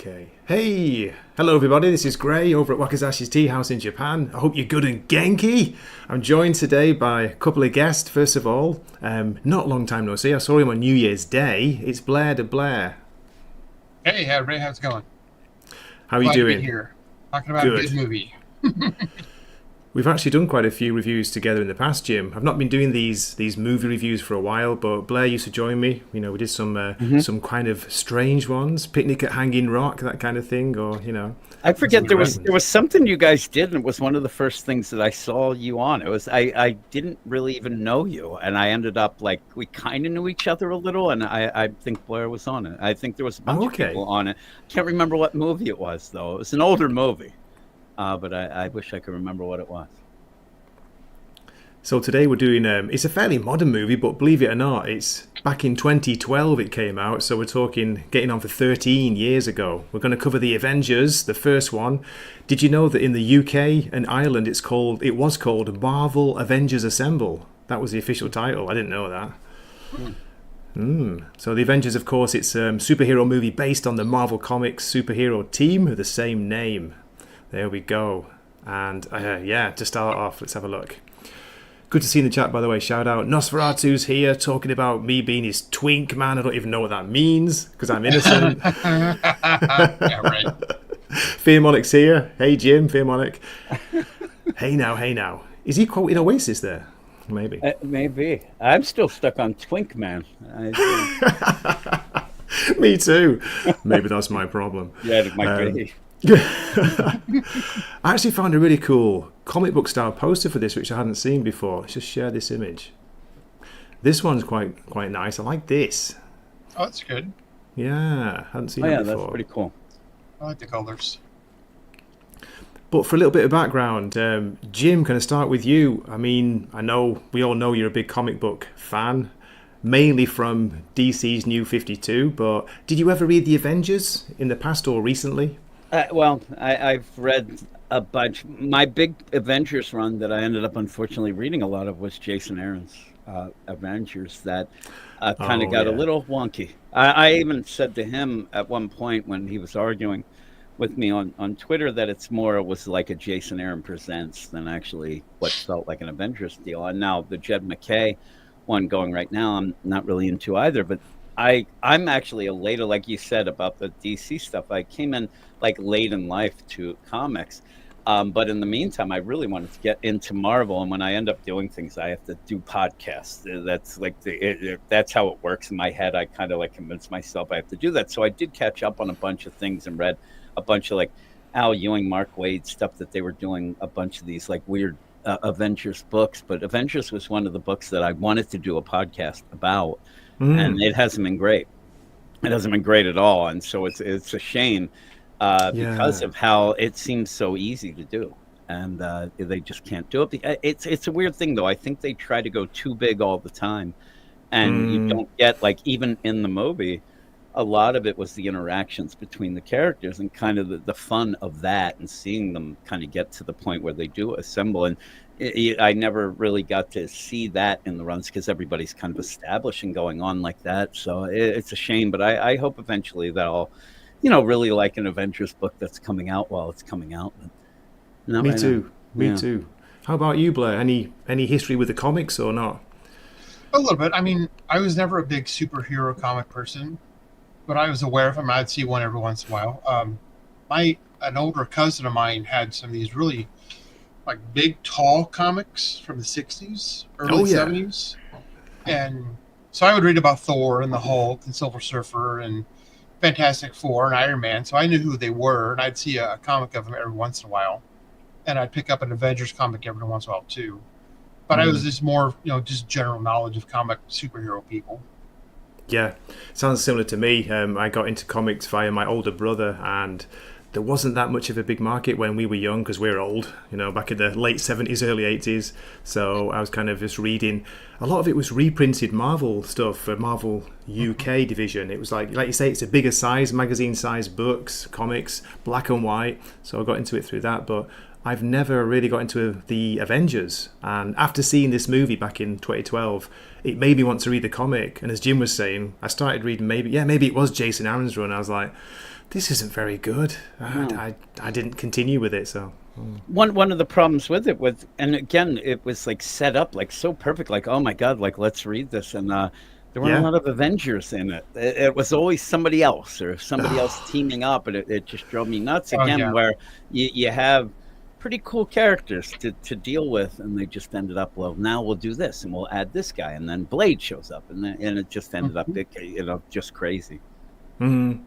Okay. Hey! Hello everybody, this is Gray over at Wakazashi's Tea House in Japan. I hope you're good and genki. I'm joined today by a couple of guests. First of all, not long time no see. I saw him on New Year's Day. It's Blair de Blair. Hey, Ray, how's it going? How are you Glad to doing? be here, talking about a good movie. We've actually done quite a few reviews together in the past, Jim. I've not been doing these movie reviews for a while, but Blair used to join me. You know, we did some kind of strange ones, Picnic at Hanging Rock, that kind of thing, or I forget there was something you guys did, and it was one of the first things that I saw you on. It was I didn't really even know you, and I ended up like we kind of knew each other a little, and I think Blair was on it. I think there was a bunch of people on it. Can't remember what movie it was though. It was an older movie. But I wish I could remember what it was. So today we're doing, it's a fairly modern movie, but believe it or not, it's back in 2012 it came out, so we're talking getting on for 13 years ago. We're going to cover the Avengers, the first one. Did you know that in the UK and Ireland it was called Marvel Avengers Assemble? That was the official title. I didn't know that. So the Avengers, of course, it's a superhero movie based on the Marvel Comics superhero team of the same name. There we go. And to start off, let's have a look. Good to see in the chat, by the way. Shout out. Nosferatu's here talking about me being his twink, man. I don't even know what that means because I'm innocent. Yeah, right. Fearmonic's here. Hey, Jim. Fearmonic. Hey now. Is he quoting Oasis there? Maybe. Maybe. I'm still stuck on Twink Man. Me too. Maybe that's my problem. Yeah, it might be. I actually found a really cool comic book style poster for this, which I hadn't seen before. Let's just share this image. This one's quite nice. I like this. Oh, that's good. Yeah, hadn't seen it before. That's pretty cool. I like the colors. But for a little bit of background, Jim, can I start with you? I mean, we all know you're a big comic book fan, mainly from DC's New 52, but did you ever read the Avengers in the past or recently? I've read a bunch. My big Avengers run that I ended up unfortunately reading a lot of was Jason Aaron's Avengers that kind of got a little wonky. I even said to him at one point when he was arguing with me on Twitter that it was like a Jason Aaron Presents than actually what felt like an Avengers deal. And now the Jed MacKay one going right now, I'm not really into either, but I'm actually a later, like you said about the DC stuff. I came in like late in life to comics, but in the meantime, I really wanted to get into Marvel. And when I end up doing things, I have to do podcasts. That's like that's how it works in my head. I kind of like convince myself I have to do that. So I did catch up on a bunch of things and read a bunch of like Al Ewing, Mark Waid stuff that they were doing. A bunch of these like weird Avengers books, but Avengers was one of the books that I wanted to do a podcast about. And it hasn't been great. It hasn't been great at all, and so it's a shame because of how it seems so easy to do, and they just can't do it. It's a weird thing, though. I think they try to go too big all the time, and you don't get like even in the movie. A lot of it was the interactions between the characters and kind of the fun of that, and seeing them kind of get to the point where they do assemble. And I never really got to see that in the runs because everybody's kind of established and going on like that. So it's a shame, but I hope eventually that I'll, really like an Avengers book that's coming out while it's coming out. But Me too. How about you, Blair? Any history with the comics or not? A little bit. I mean, I was never a big superhero comic person, but I was aware of them. I'd see one every once in a while. An older cousin of mine had some of these really like big, tall comics from the 60s, early 70s. And so I would read about Thor and the Hulk and Silver Surfer and Fantastic Four and Iron Man. So I knew who they were, and I'd see a comic of them every once in a while. And I'd pick up an Avengers comic every once in a while, too. But I was just more, just general knowledge of comic superhero people. Yeah, sounds similar to me. I got into comics via my older brother, and there wasn't that much of a big market when we were young because we're old, back in the late 70s, early 80s. So I was kind of just reading. A lot of it was reprinted Marvel stuff for Marvel UK division. It was like you say, it's a bigger size, magazine size books, comics, black and white. So I got into it through that. But I've never really got into the Avengers. And after seeing this movie back in 2012, it made me want to read the comic. And as Jim was saying, I started reading maybe it was Jason Aaron's run. I was like, this isn't very good. I didn't continue with it, so. One of the problems with it was, and again, it was like set up like so perfect, like, oh my God, like let's read this. And there weren't a lot of Avengers in it. It was always somebody else or somebody else teaming up, and it just drove me nuts again, where you have pretty cool characters to deal with, and they just ended up, well, now we'll do this and we'll add this guy, and then Blade shows up, and it just ended up, just crazy. Mm-hmm.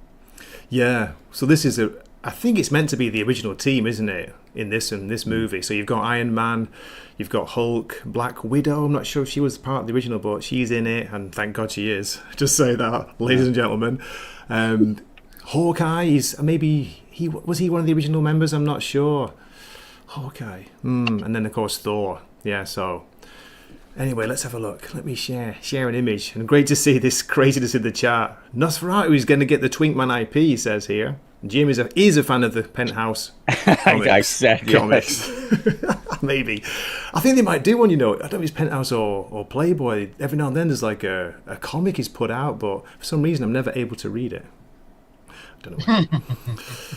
Yeah. So this is I think it's meant to be the original team, isn't it? In this movie. So you've got Iron Man, you've got Hulk, Black Widow. I'm not sure if she was part of the original, but she's in it, and thank God she is. Just say that, ladies and gentlemen. Hawkeye is maybe was he one of the original members? I'm not sure. Hawkeye. And then of course Thor. Yeah. So anyway, let's have a look. Let me share an image. And great to see this craziness in the chat. Nosferatu is going to get the Twinkman IP, he says here. Jim is a fan of the Penthouse comics. I said comics. Maybe. I think they might do one, I don't know if it's Penthouse or Playboy. Every now and then there's like a comic is put out, but for some reason I'm never able to read it. I don't know.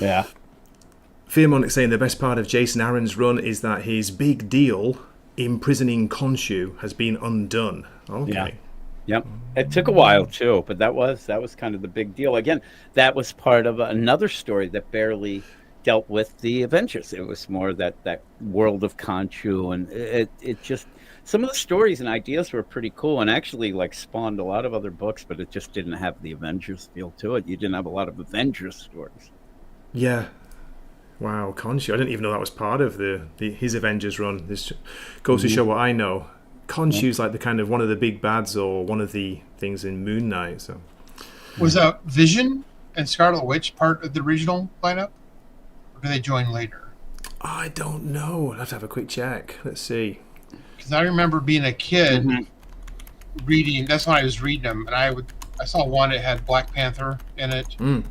Yeah. Fearmonic saying the best part of Jason Aaron's run is that his big deal imprisoning Khonshu has been undone. Okay. Yeah. Yep. It took a while too, but that was kind of the big deal. Again, that was part of another story that barely dealt with the Avengers. It was more that world of Khonshu, and it just, some of the stories and ideas were pretty cool, and actually like spawned a lot of other books, but it just didn't have the Avengers feel to it. You didn't have a lot of Avengers stories. Yeah. Wow, Khonshu. I didn't even know that was part of his Avengers run. This goes to show what I know. Khonshu's like the kind of one of the big bads or one of the things in Moon Knight. So was Vision and Scarlet Witch part of the original lineup, or do they join later? I don't know. I'll have to have a quick check. Let's see. Because I remember being a kid reading. That's when I was reading them, and I saw one that had Black Panther in it and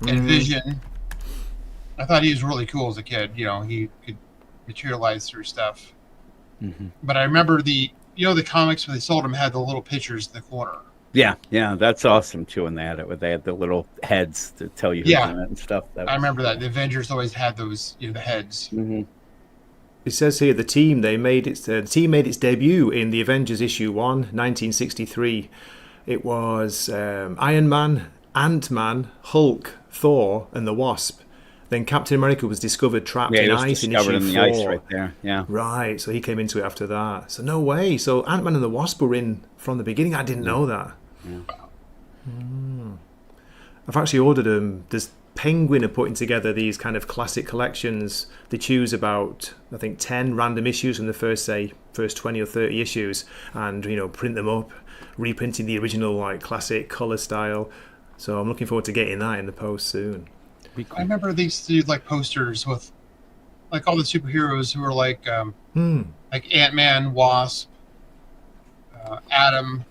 Vision. I thought he was really cool as a kid. He could materialize through stuff. But I remember the comics when they sold them had the little pictures in the corner. Yeah, that's awesome too. And they had the little heads to tell you who's in it and stuff. I remember that the Avengers always had those, the heads. It says here the team made its debut in the Avengers issue 1, 1963. It was Iron Man, Ant-Man, Hulk, Thor, and the Wasp. Then Captain America was discovered trapped in ice in issue 4. In the ice right there, yeah. Right, so he came into it after that. So no way. So Ant-Man and the Wasp were in from the beginning. I didn't know that. Yeah. I've actually ordered them. There's Penguin are putting together these kind of classic collections. They choose about, I think, 10 random issues from the first 20 or 30 issues and, print them up, reprinting the original like classic color style. So I'm looking forward to getting that in the post soon. I remember these like posters with like all the superheroes who were like Ant-Man, Wasp, Atom,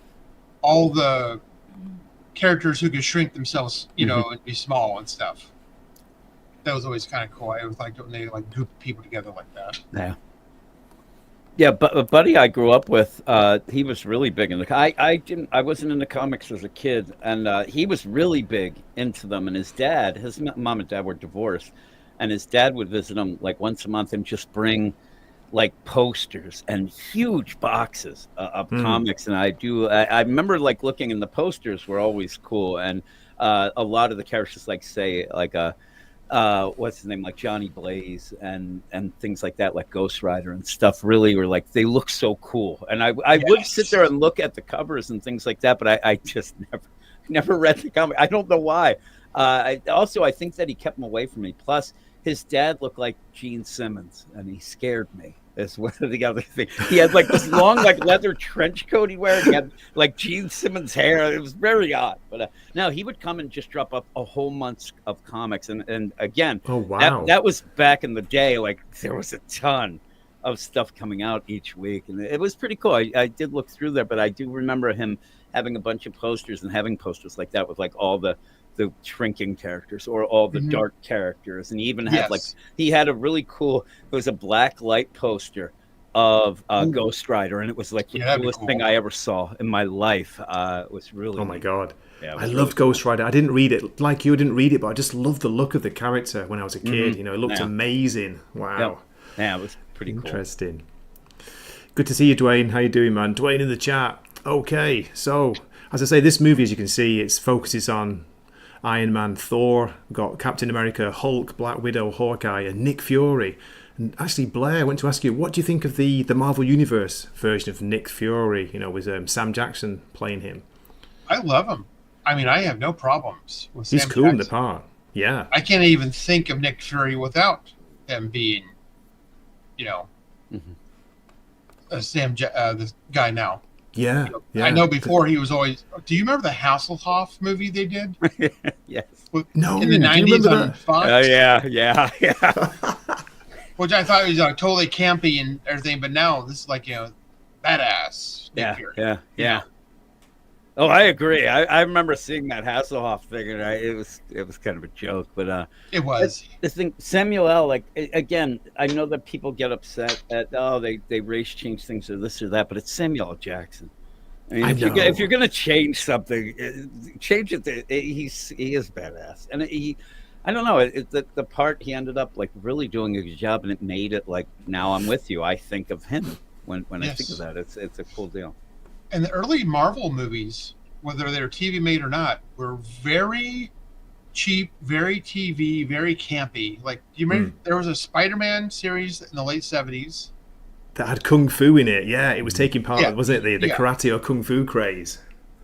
all the characters who could shrink themselves, and be small and stuff. That was always kind of cool. I was like when they like group people together like that. Yeah, but a buddy I grew up with, he was really big in the. I wasn't into comics as a kid, and he was really big into them. And his mom and dad were divorced, and his dad would visit him like once a month and just bring like posters and huge boxes of comics. And I remember like looking, and the posters were always cool, and a lot of the characters what's his name, like Johnny Blaze and things like that, like Ghost Rider and stuff, really were like, they look so cool. And I would sit there and look at the covers and things like that, but I just never read the comic. I don't know why. I think that he kept them away from me. Plus, his dad looked like Gene Simmons, and he scared me. Is one of the other things. He had like this long like leather trench coat he wore. He had like Gene Simmons hair. It was very odd. But no, he would come and just drop up a whole month of comics. And again, oh wow, that was back in the day. Like there was a ton of stuff coming out each week, and it was pretty cool. I did look through there, but I do remember him having a bunch of posters and having posters like that with like all the shrinking characters or all the dark characters, and he even had he had a really cool, it was a black light poster of Ghost Rider, and it was like the coolest thing I ever saw in my life. It was really my god. Yeah, I loved Ghost Rider. I didn't read it like you. Didn't read it, but I just loved the look of the character when I was a kid. Mm-hmm. It looked amazing. Wow. Yep. Yeah, it was pretty Interesting. Good to see you, Dwayne. How you doing, man? Dwayne in the chat. Okay, so as I say, this movie, as you can see, it focuses on Iron Man, Thor. We've got Captain America, Hulk, Black Widow, Hawkeye, and Nick Fury. And actually, Blair, I want to ask you, what do you think of the Marvel Universe version of Nick Fury? With Sam Jackson playing him. I love him. I mean, I have no problems with Sam He's cool Jackson. in the part. Yeah. I can't even think of Nick Fury without him being, this guy now. Yeah, I know before he was always. Do you remember the Hasselhoff movie they did? Yes. No. In the 90s on Fox? Oh, yeah. Which I thought was totally campy and everything, but now this is like, badass. Nick Fury. Yeah. Oh, I agree. I remember seeing that Hasselhoff thing, and it was kind of a joke, but it was. The thing, Samuel L. Again, I know that people get upset at they race change things or this or that, but it's Samuel L. Jackson. I mean, if you're gonna change something, change it. He is badass, and I don't know. The part he ended up like really doing a good job, and it made it like now I'm with you. I think of him when I think of that. It's a cool deal. And the early Marvel movies, whether they're TV made or not, were very cheap, very TV, very campy. Like, do you remember there was a Spider-Man series in the late 70s? That had Kung Fu in it. Yeah, it was taking part, wasn't it? The karate or Kung Fu craze.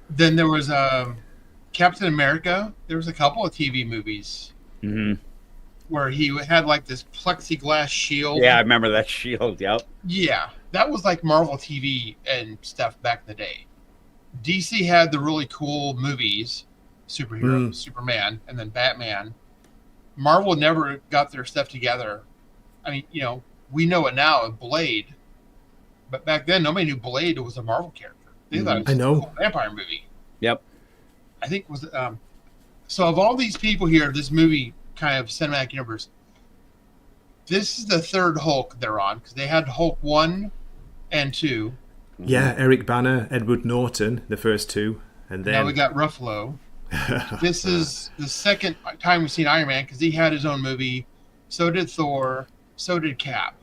Then there was Captain America. There was a couple of TV movies where he had like this plexiglass shield. Yeah, I remember that shield, yep. Yeah. That was like Marvel TV and stuff back in the day. DC had the really cool movies, superheroes, Superman, and then Batman. Marvel never got their stuff together. I mean, we know it now of Blade, but back then nobody knew Blade was a Marvel character. They thought it was a cool vampire movie. Yep. I think it was so of all these people here, this movie kind of cinematic universe, this is the third Hulk they're on, because they had Hulk 1 and 2. Yeah, Eric Bana, Edward Norton, the first two, and then now we got Ruffalo. This is the second time we've seen Iron Man, because he had his own movie. So did Thor. So did Cap.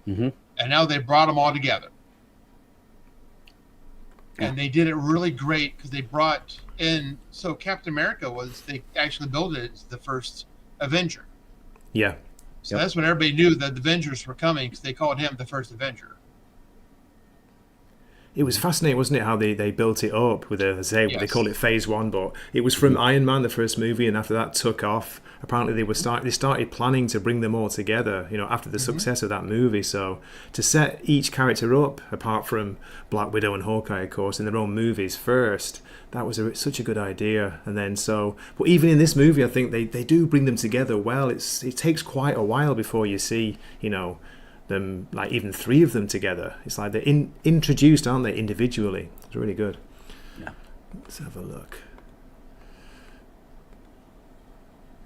And now they brought them all together. And they did it really great, because they brought in. So Captain America they actually built it as the first Avenger. Yeah. So that's when everybody knew that the Avengers were coming, because they called him the first Avenger. It was fascinating, wasn't it, how they built it up with they call it Phase 1, but it was from Iron Man, the first movie, and after that took off. Apparently they started planning to bring them all together, after the success of that movie. So to set each character up, apart from Black Widow and Hawkeye, of course, in their own movies first, that was such a good idea. And then but even in this movie, I think they do bring them together well. It takes quite a while before you see, them, like even three of them together. It's like they're introduced, aren't they, individually? It's really good. Yeah. Let's have a look.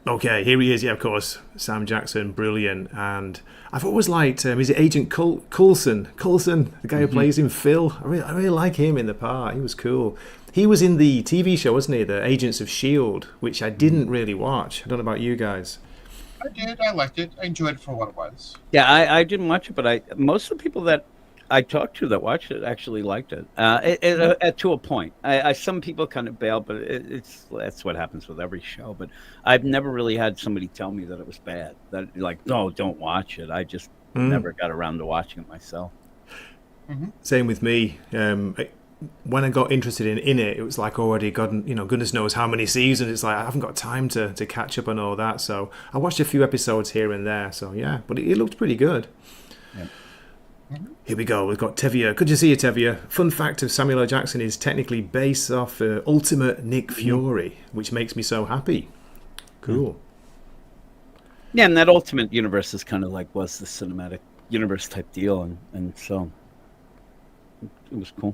Okay, here he is. Yeah, of course, Sam Jackson, brilliant. And I've always liked is it Agent Coulson, the guy who plays him, Phil. I really like him in the part. He was cool. He was in the TV show, wasn't he, the Agents of S.H.I.E.L.D., which I didn't really watch. I don't know about you guys. I did. I liked it. I enjoyed it for what it was. Yeah, I didn't watch it, but most of the people that I talked to that watched it actually liked it. To a point. Some people kind of bail, but that's what happens with every show. But I've never really had somebody tell me that it was bad. That like, no, don't watch it. I just never got around to watching it myself. Same with me. When I got interested in it, it was like already goodness knows how many seasons. It's like I haven't got time to catch up on all that. So I watched a few episodes here and there. So yeah, but it looked pretty good. Yeah. Here we go. We've got Tevye. Good to see you, Tevye. Fun fact of Samuel L. Jackson is technically based off Ultimate Nick Fury, which makes me so happy. Cool. Yeah, and that Ultimate Universe is kind of like was the cinematic universe type deal, and so it was cool.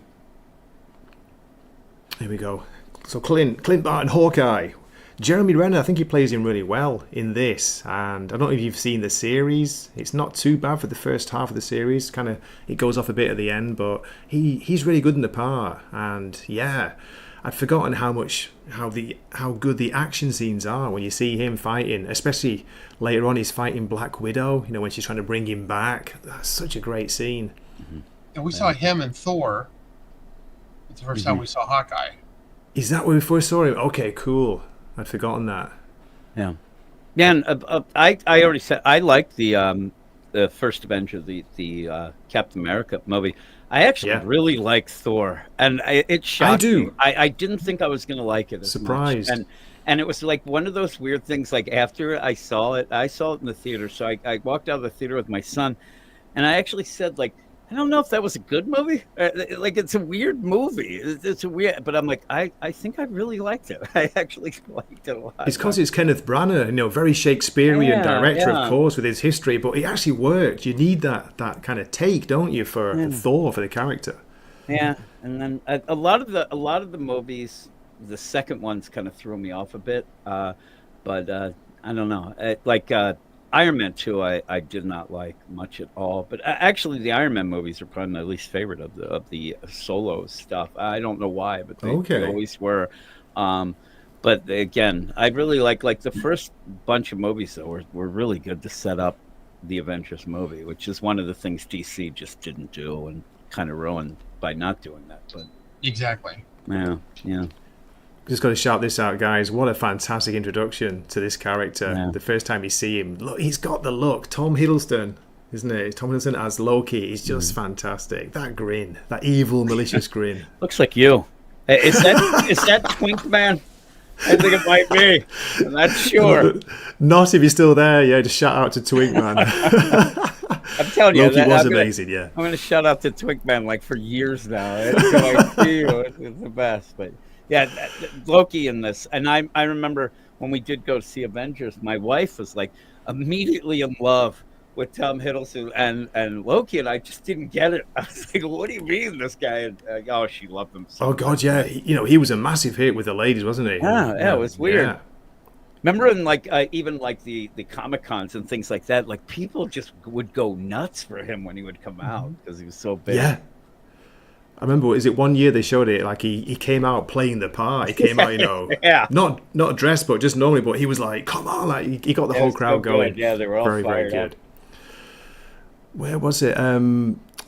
Here we go. So Clint Barton, Hawkeye. Jeremy Renner, I think he plays him really well in this. And I don't know if you've seen the series. It's not too bad for the first half of the series. It goes off a bit at the end, but he's really good in the part. And yeah, I'd forgotten how good the action scenes are when you see him fighting, especially later on he's fighting Black Widow, when she's trying to bring him back. That's such a great scene. And we saw him in Thor. It's the first time we saw Hawkeye. Is that when we first saw him? Okay, cool. I'd forgotten that. Yeah. Yeah, and I already said I liked the first Avenger, the Captain America movie. I actually really like Thor, and it shocked me. I didn't think I was going to like it as much. And it was like one of those weird things. Like after I saw it in the theater. So I walked out of the theater with my son, and I actually said, like, I don't know if that was a good movie. Like, it's a weird movie. It's a weird, but I'm like, I think I really liked it. I actually liked it a lot. It's because it's Kenneth Branagh, very Shakespearean director, of course, with his history, but it actually worked. You need that kind of take, don't you, for Thor, for the character? Yeah, and then a lot of the movies, the second ones kind of threw me off a bit, but I don't know, Iron Man 2, I did not like much at all. But actually, the Iron Man movies are probably my least favorite of the solo stuff. I don't know why, but they always were. But again, I really like the first bunch of movies, though, were really good to set up the Avengers movie, which is one of the things DC just didn't do and kind of ruined by not doing that. But exactly. Yeah. Just got to shout this out, guys. What a fantastic introduction to this character. Yeah. The first time you see him, look, he's got the look. Tom Hiddleston, isn't it? Tom Hiddleston as Loki. He's just fantastic. That grin, that evil, malicious grin. Looks like you. Is that Twink Man? I think it might be. I'm not sure. Not if he's still there. Yeah, just shout out to Twink Man. I'm telling you, Loki was amazing. Yeah, I'm going to shout out to Twink Man for years now. It's the best, but. Yeah, Loki in this. And I remember when we did go see Avengers, my wife was like immediately in love with Tom Hiddleston and Loki, and I just didn't get it. I was like, what do you mean this guy? And, she loved him so much. God, yeah. He was a massive hit with the ladies, wasn't he? Yeah, it was weird. Yeah. Remember in even the Comic-Cons and things like that, like people just would go nuts for him when he would come out because he was so big. Yeah. I remember, is it one year they showed it, like he came out playing the part. He came out, not dressed, but just normally, but he was like, come on, like he got the whole crowd going. Yeah, they were all very, very good. Where was it?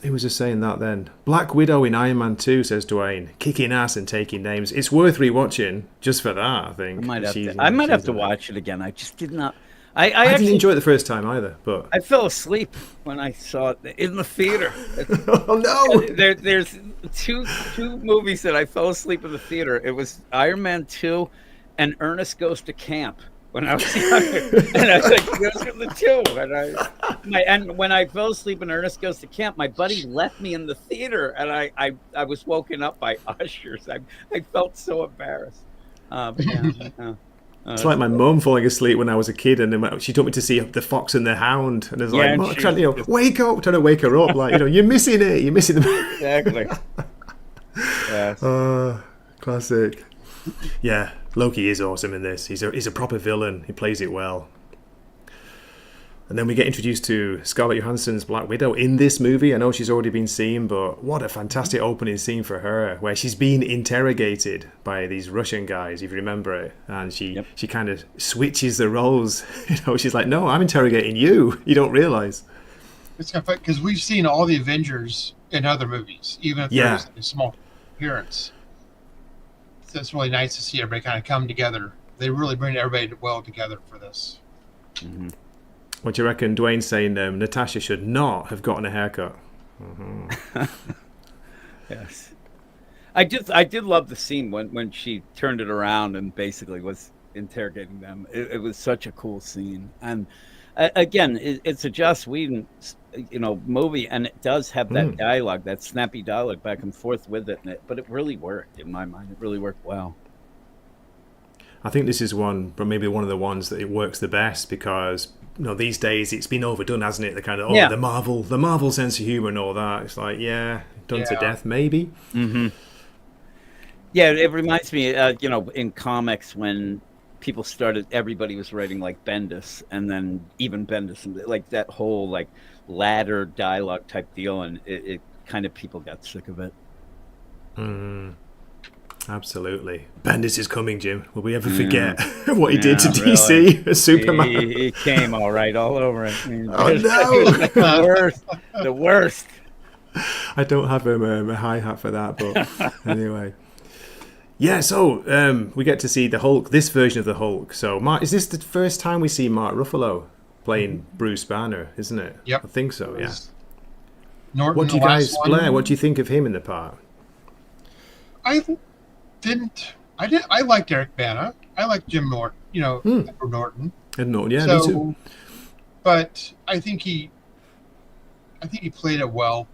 He was just saying that then. Black Widow in Iron Man 2, says Dwayne, kicking ass and taking names. It's worth rewatching just for that, I think. I might have to watch it again. I just did not. I didn't enjoy it the first time either, but I fell asleep when I saw it in the theater. Oh no! There's two movies that I fell asleep in the theater. It was Iron Man 2 and Ernest Goes to Camp when I was younger. And I was like, those are the two. And when I fell asleep in Ernest Goes to Camp, my buddy left me in the theater, and I was woken up by ushers. I felt so embarrassed. It's like my mum falling asleep when I was a kid, and then she took me to see The Fox and the Hound, and I was like, Mom, trying to wake up, trying to wake her up, like, you're missing it, you're missing the exactly. Yes. Classic. Yeah, Loki is awesome in this. He's a proper villain. He plays it well. And then we get introduced to Scarlett Johansson's Black Widow in this movie. I know she's already been seen, but what a fantastic opening scene for her, where she's being interrogated by these Russian guys, if you remember it. And she kind of switches the roles. She's like, no, I'm interrogating you. You don't realize. It's kind of fun because we've seen all the Avengers in other movies, even if there's a small appearance. So it's really nice to see everybody kind of come together. They really bring everybody well together for this. Mm-hmm. What do you reckon? Dwayne's saying Natasha should not have gotten a haircut. Mm-hmm. Yes, I did love the scene when she turned it around and basically was interrogating them. It was such a cool scene, and again, it's a Joss Whedon, movie, and it does have that dialogue, that snappy dialogue back and forth with it, but it really worked in my mind. It really worked well. I think this is maybe one of the ones that it works the best because these days it's been overdone, hasn't it? The kind of the Marvel sense of humor and all that. It's like done to death maybe. Mm-hmm. Yeah, it reminds me, in comics when people started, everybody was writing like Bendis, and then even Bendis, like that whole like ladder dialogue type deal, and it kind of people got sick of it. Mm. Absolutely. Bendis is coming, Jim. Will we ever forget what he did to DC really. as Superman? He came all right all over it. I mean, Oh, no. the worst. The worst. I don't have a hi-hat for that, but anyway. Yeah, so we get to see the Hulk, this version of the Hulk. So, Mark, is this the first time we see Mark Ruffalo playing Bruce Banner, isn't it? Yep. I think so, yeah. Norton, what do you guys, Blair, what do you think of him in the part? I liked Eric Bana. I liked Jim Norton, Edward Norton. Ed Norton, yeah, me too. But I think he played it well,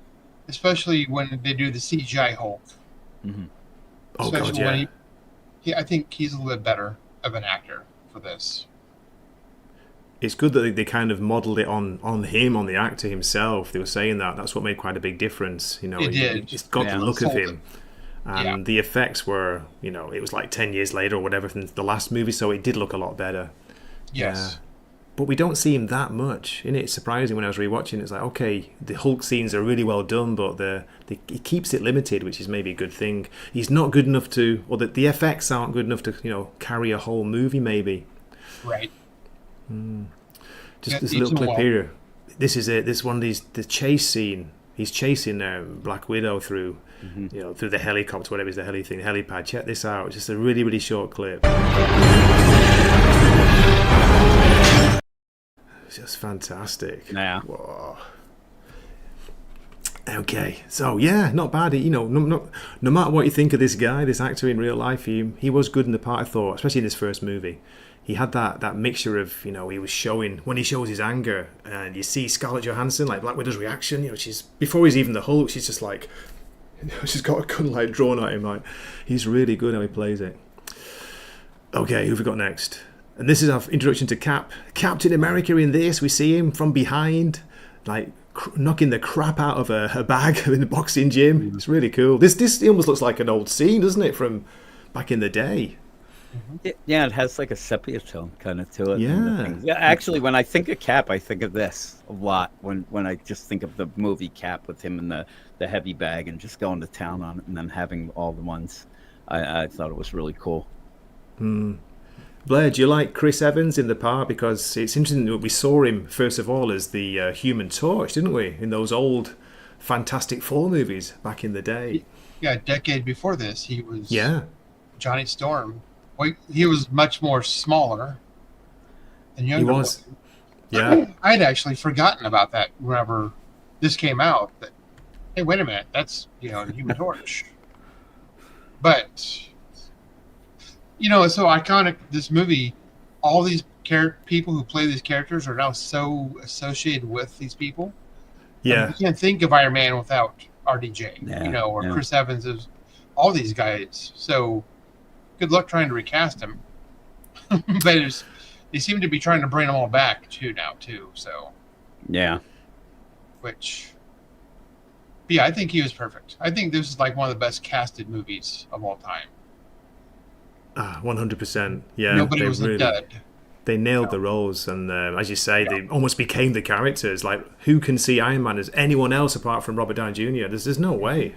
especially when they do the CGI Hulk. Mm-hmm. Oh, God, yeah. I think he's a little bit better of an actor for this. It's good that they kind of modelled it on him, on the actor himself. They were saying that's what made quite a big difference. You know, it's got the look of him. And the effects were, it was like 10 years later or whatever than the last movie, so it did look a lot better. Yes. But we don't see him that much. Isn't it surprising when I was rewatching? It's like, okay, the Hulk scenes are really well done, but he keeps it limited, which is maybe a good thing. He's not good enough to, or the effects aren't good enough to, carry a whole movie, maybe. Right. Just this little clip here. This is it. This one of these, the chase scene. He's chasing Black Widow through, through the helicopter, whatever is the helipad. Check this out. It's just a really, really short clip. It's just fantastic. Yeah. Whoa. Okay, so not bad. No matter what you think of this guy, this actor in real life, he was good in the part. I thought, especially in this first movie. He had that mixture of, he was showing, when he shows his anger, and you see Scarlett Johansson, like Black Widow's reaction, she's, before he's even the Hulk, she's just like, she's got a gun like drawn at him, like, he's really good how he plays it. Okay, who have we got next? And this is our introduction to Cap. Captain America in this, we see him from behind, like, knocking the crap out of a bag in the boxing gym. It's really cool. This almost looks like an old scene, doesn't it, from back in the day? Yeah, it has like a sepia tone kind of to it. Yeah. Actually, when I think of Cap, I think of this a lot. When I just think of the movie Cap with him in the heavy bag and just going to town on it, and then having all the ones. I thought it was really cool. Blair, do you like Chris Evans in the part? Because it's interesting that we saw him first of all as the Human Torch, didn't we? In those old Fantastic Four movies back in the day. Yeah, a decade before this, he was Johnny Storm. He was much more smaller and younger. He was. Yeah. I'd actually forgotten about that whenever this came out. That, hey, wait a minute, that's the Human Torch. But it's so iconic. This movie, all these people who play these characters are now so associated with these people. Yeah. You can't think of Iron Man without RDJ, or Chris Evans, is all these guys. So good luck trying to recast him. But they seem to be trying to bring them all back too. So yeah. I think he was perfect. I think this is like one of the best casted movies of all time. 100%. Yeah. Nobody was a dud. They nailed the roles, and as you say, they almost became the characters. Like, who can see Iron Man as anyone else apart from Robert Downey Jr.? There's no way.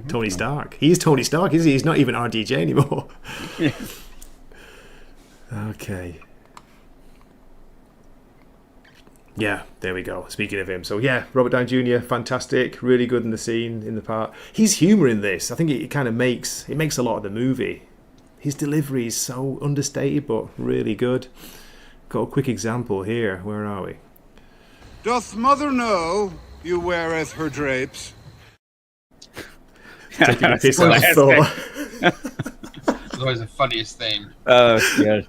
Tony Stark. He's Tony Stark, is he? He's not even RDJ anymore. Okay. Yeah, there we go. Speaking of him. So, Robert Downey Jr., fantastic. Really good in the scene, in the part. His humour in this, I think it kind of makes a lot of the movie. His delivery is so understated, but really good. Got a quick example here. Where are we? Doth mother know you weareth her drapes? Taking a piss out of Thor. It's always the funniest thing. Oh, yeah.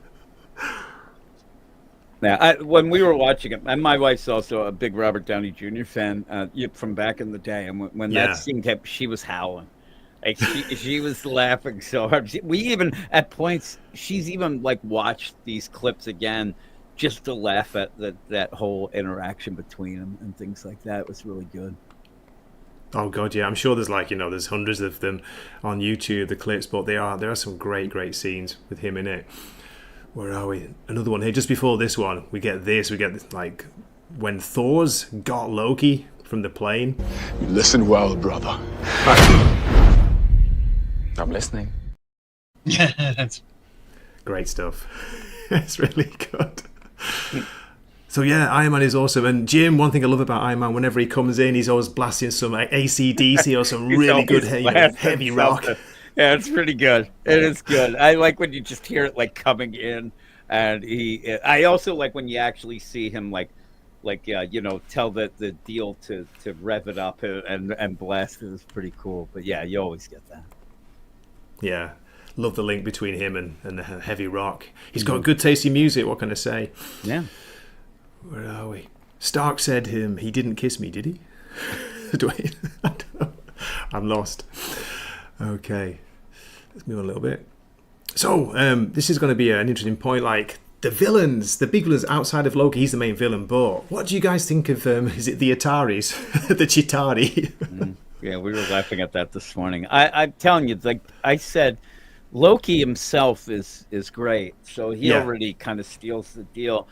Now, when we were watching it, and my wife's also a big Robert Downey Jr. fan from back in the day, and when that scene kept, she was howling. Like she was laughing so hard. We even at points, she's even like watched these clips again just to laugh at that whole interaction between them and things like that. It was really good. Oh God, yeah. I'm sure there's there's hundreds of them on YouTube, the clips, but there are some great scenes with him in it. Where are we? Another one here. Just before this one, we get this like when Thor's got Loki from the plane. Listen well, brother. I'm listening. Yeah, that's Great stuff. It's really good. So yeah, Iron Man is awesome. And Jim, one thing I love about Iron Man, whenever he comes in, he's always blasting some AC/DC or some really good heavy rock. Yeah, it's pretty good. It is good. I like when you just hear it like coming in, and I also like when you actually see him tell the deal to rev it up and blast it. Is pretty cool. But yeah, you always get that. Yeah. Love the link between him and the heavy rock. He's got good tasty music, what can I say? Yeah. Where are we? Stark said he didn't kiss me, did he? I don't know. I'm lost. Okay. Let's move on a little bit. So, this is going to be an interesting point. Like, the big villains outside of Loki, he's the main villain, but what do you guys think of, is it the Ataris? The Chitauri? Yeah, we were laughing at that this morning. I'm telling you, like I said, Loki himself is great, so he already kind of steals the deal.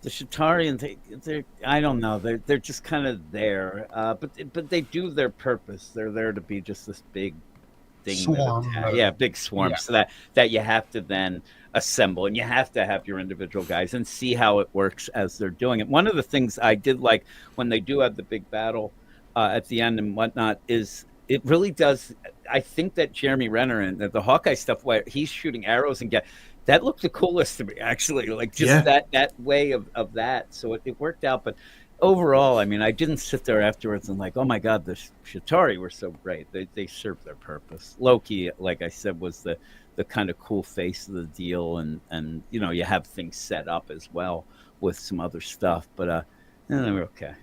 The Chitaurians, they're I don't know, they're just kind of there, but they do their purpose. They're there to be just this big thing, swarm. big swarm, so that you have to then assemble, and you have to have your individual guys and see how it works as they're doing it. One of the things I did like when they do have the big battle at the end and whatnot is it really does. I think that Jeremy Renner and the Hawkeye stuff where he's shooting arrows and that looked the coolest to me, actually, like just that way of that. So it worked out. But overall, I mean, I didn't sit there afterwards and like, oh my God, the Chitauri were so great. They served their purpose. Loki, like I said, was the kind of cool face of the deal. And you have things set up as well with some other stuff. But they were okay.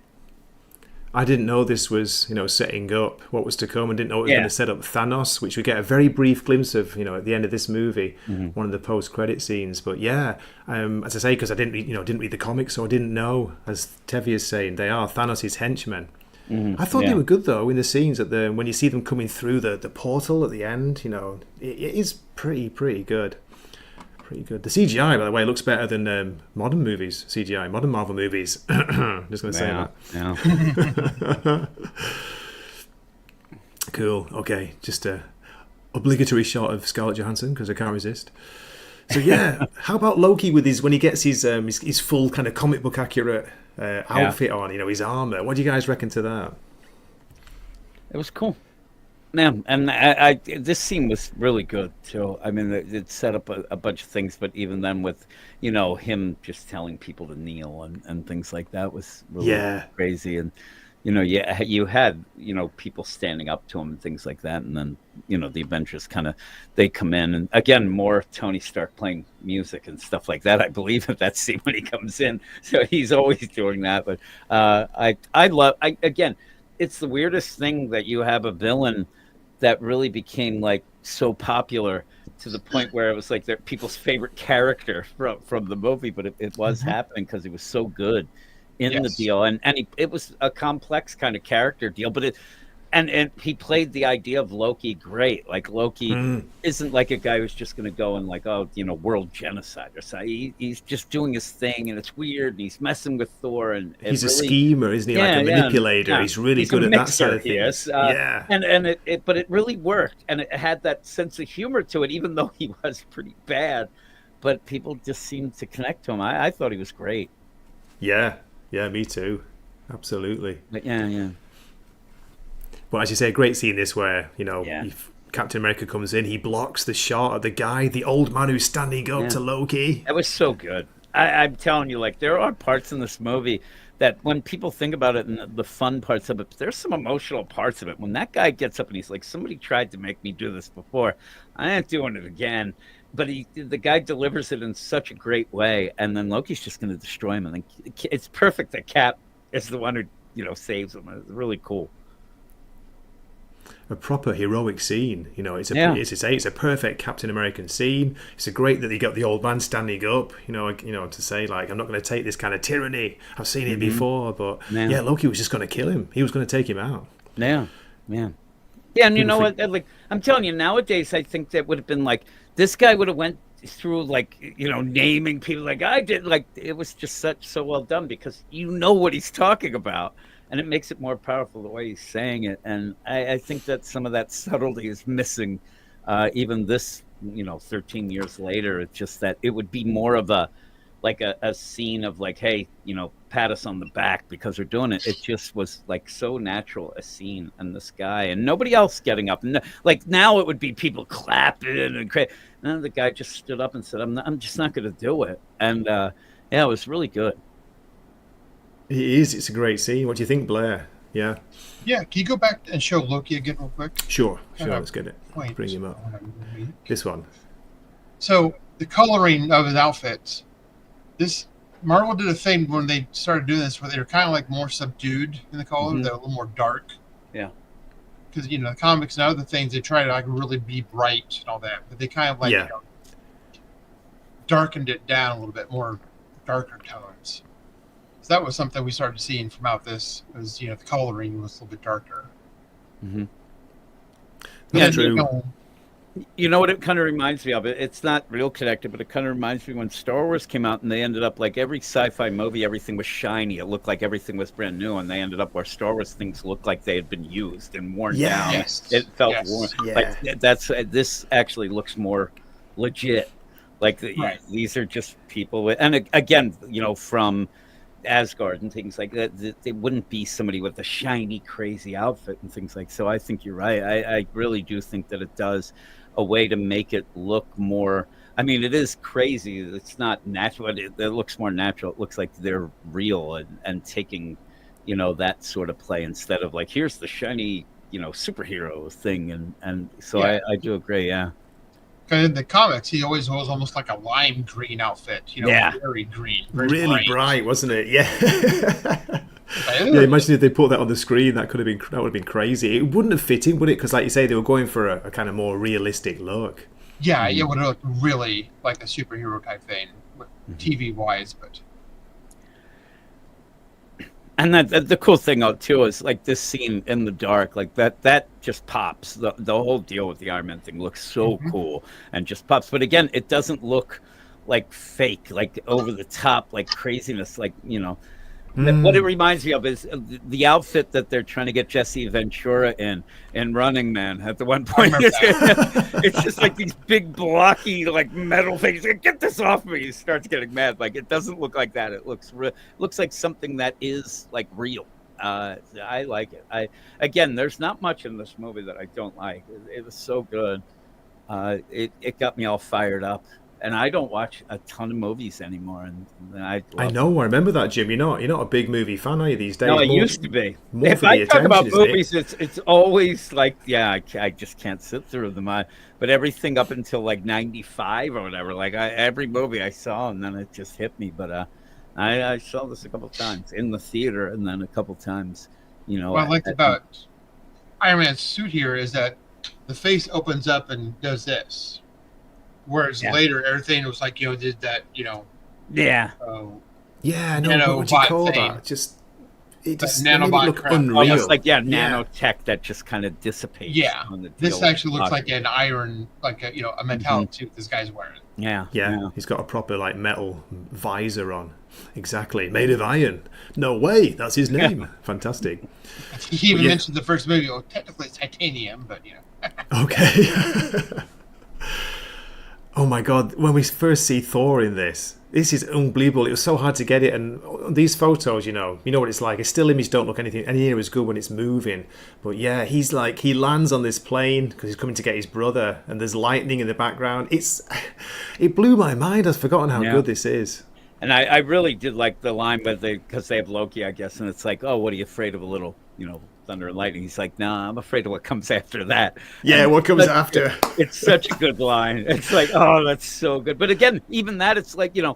I didn't know this was, setting up what was to come. I didn't know it was going to set up Thanos, which we get a very brief glimpse of, at the end of this movie, one of the post-credit scenes. But yeah, as I say, because I didn't read the comics, so I didn't know, as Tevi is saying, they are Thanos' henchmen. I thought they were good though in the scenes when you see them coming through the portal at the end. It is pretty good. Pretty good. The CGI, by the way, looks better than modern movies. CGI, modern Marvel movies. Just going to say that. Yeah. Cool. Okay, just a obligatory shot of Scarlett Johansson because I can't resist. So yeah, how about Loki with when he gets his full kind of comic book accurate outfit on? His armor. What do you guys reckon to that? It was cool. Yeah, and I this scene was really good too. I mean, it set up a bunch of things, but even then with, him just telling people to kneel and things like that was really crazy. And, you had, people standing up to him and things like that. And then, the Avengers they come in and again, more Tony Stark playing music and stuff like that. I believe that scene when he comes in. So he's always doing that. But again, it's the weirdest thing that you have a villain that really became like so popular to the point where it was like people's favorite character from the movie, but it was happening because he was so good in the deal, and it was a complex kind of character deal, but and he played the idea of Loki great. Like Loki isn't like a guy who's just going to go and like, world genocide or something. He's just doing his thing, and it's weird. And he's messing with Thor, and he's a schemer, isn't he? Like a manipulator. Yeah. He's really good at that side of things. But it really worked, and it had that sense of humor to it, even though he was pretty bad. But people just seemed to connect to him. I thought he was great. Yeah, me too. Absolutely. But yeah. Well, as you say, a great scene this where, if Captain America comes in, he blocks the shot of the old man who's standing up to Loki. That was so good. I'm telling you, like, there are parts in this movie that when people think about it and the fun parts of it, there's some emotional parts of it. When that guy gets up and he's like, somebody tried to make me do this before. I ain't doing it again. But the guy delivers it in such a great way. And then Loki's just going to destroy him. And then it's perfect that Cap is the one who, saves him. It's really cool. A proper heroic scene, it's a perfect Captain American scene. It's a great that they got the old man standing up, to say like, I'm not going to take this kind of tyranny. I've seen it before, but Loki was just going to kill him. He was going to take him out. Yeah. And you know what? Like I'm telling you, nowadays I think that would have been like this guy would have went through like naming people like I did. Like it was just so well done because what he's talking about. And it makes it more powerful the way he's saying it. And I think that some of that subtlety is missing even this 13 years later. It's just that it would be more of a scene of like, hey, pat us on the back because we're doing it. It just was like so natural a scene, and this guy and nobody else getting up. And like now it would be people clapping and crazy. And the guy just stood up and said, I'm just not going to do it. And yeah, it was really good. It is. It's a great scene. What do you think, Blair? Yeah. Yeah. Can you go back and show Loki again real quick? Sure. Let's get it. Bring him up. This one. So the coloring of his outfits. This Marvel did a thing when they started doing this where they were kind of like more subdued in the color. Mm-hmm. They're a little more dark. Yeah. Because the comics and other things, they try to like really be bright and all that, but they kind of like darkened it down a little bit more, darker tones. So that was something we started seeing from out this. Was the coloring was a little bit darker. Mm-hmm. That's true. You know what it kind of reminds me of? It's not real connected, but it kind of reminds me when Star Wars came out and they ended up like every sci-fi movie, everything was shiny. It looked like everything was brand new, and they ended up where Star Wars things looked like they had been used and worn down. Yes. It felt Yes. worn. Yeah. Like this actually looks more legit. Like these are just people with, and again, from Asgard and things like that, they wouldn't be somebody with a shiny, crazy outfit and things like. So I think you're right. I really do think that it does a way to make it look more. I mean, it is crazy. It's not natural. It looks more natural. It looks like they're real and taking, that sort of play instead of like, here's the shiny, superhero thing. And so I do agree. Yeah. In the comics, he always was almost like a lime green outfit. Very green, very really bright, wasn't it? Yeah. Yeah, imagine if they put that on the screen. That would have been crazy. It wouldn't have fit in, would it? Because, like you say, they were going for a kind of more realistic look. Yeah, it would have looked really like a superhero type thing, TV wise. But and the cool thing too is like this scene in the dark, like that just pops. The whole deal with the Iron Man thing looks so cool and just pops. But again, it doesn't look like fake, like over the top, like craziness, like What it reminds me of is the outfit that they're trying to get Jesse Ventura in Running Man at the one point. It's just like these big blocky like metal things. Like, get this off me! He starts getting mad. Like it doesn't look like that. It looks like something that is like real. I like it. Again, there's not much in this movie that I don't like. It was so good. It got me all fired up. And I don't watch a ton of movies anymore, and I know. I remember that, Jim. You're not a big movie fan, are you, these days? No, I used to be. If I talk about movies, it's always like, I just can't sit through them. But everything up until like '95 or whatever, like every movie I saw, and then it just hit me. But I saw this a couple times in the theater, and then a couple times, What I liked about Iron Man's suit here is that the face opens up and does this. Whereas later, everything was like, did that, Yeah. What do you call that? It just nanobot look crap. unreal. Almost like, nanotech that just kind of dissipates. Yeah. On the this actually looks like an iron, like a metallic suit this guy's wearing. Yeah. He's got a proper, like, metal visor on. Exactly. Made of iron. No way. That's his name. Fantastic. He even mentioned the first movie. Well, technically it's titanium, but, Okay. Oh my God, when we first see Thor in this is unbelievable. It was so hard to get it, and these photos, you know what it's like. A still image don't look any near as good when it's moving. But yeah, he lands on this plane because he's coming to get his brother, and there's lightning in the background. It blew my mind. I've forgotten how good this is. And I really did like the line, but because they have Loki, I guess, and it's like, oh, what are you afraid of? A little, thunder and lightning. He's like, nah, I'm afraid of what comes after that. Yeah, what comes after? It's such a good line. It's like, oh, that's so good. But again, even that, it's like, the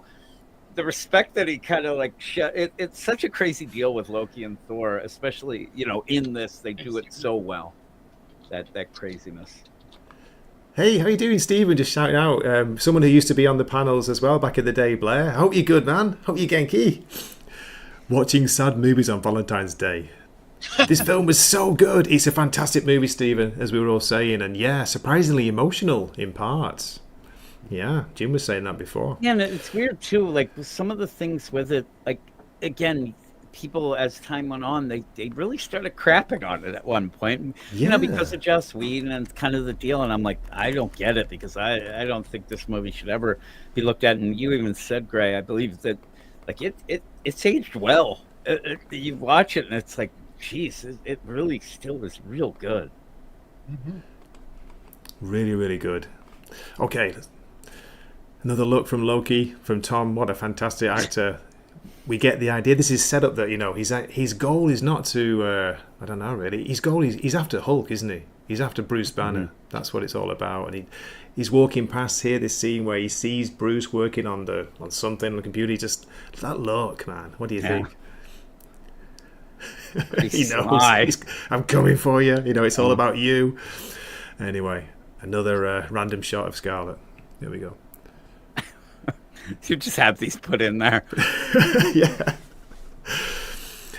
respect that he kind of like it's such a crazy deal with Loki and Thor, especially, in this, they do it so well. That craziness. Hey, how you doing, Stephen? Just shouting out. Someone who used to be on the panels as well back in the day, Blair. Hope you're good, man. Hope you're Genki. Watching sad movies on Valentine's Day. This film was so good. It's a fantastic movie, Stephen, as we were all saying. And yeah, surprisingly emotional in parts. Yeah, Jim was saying that before. Yeah, and it's weird too, like some of the things with it, like, again, people, as time went on, they really started crapping on it at one point. Yeah. Because of Joss Whedon and kind of the deal. And I'm like, I don't get it, because I don't think this movie should ever be looked at. And you even said, Gray, I believe that like it's aged well. You watch it and it's like, geez, it really still is real good. Mm-hmm. Really, really good. Okay, another look from Loki, from Tom. What a fantastic actor. We get the idea. This is set up that, his goal is not to, I don't know really, his goal is, he's after Hulk, isn't he? He's after Bruce Banner. Mm-hmm. That's what it's all about. And he's walking past here, this scene where he sees Bruce working on something on the computer. He just, that look, man, what do you think? He knows, I'm coming for you. It's all about you. Anyway, another random shot of Scarlet. There we go. You just have these put in there. Yeah.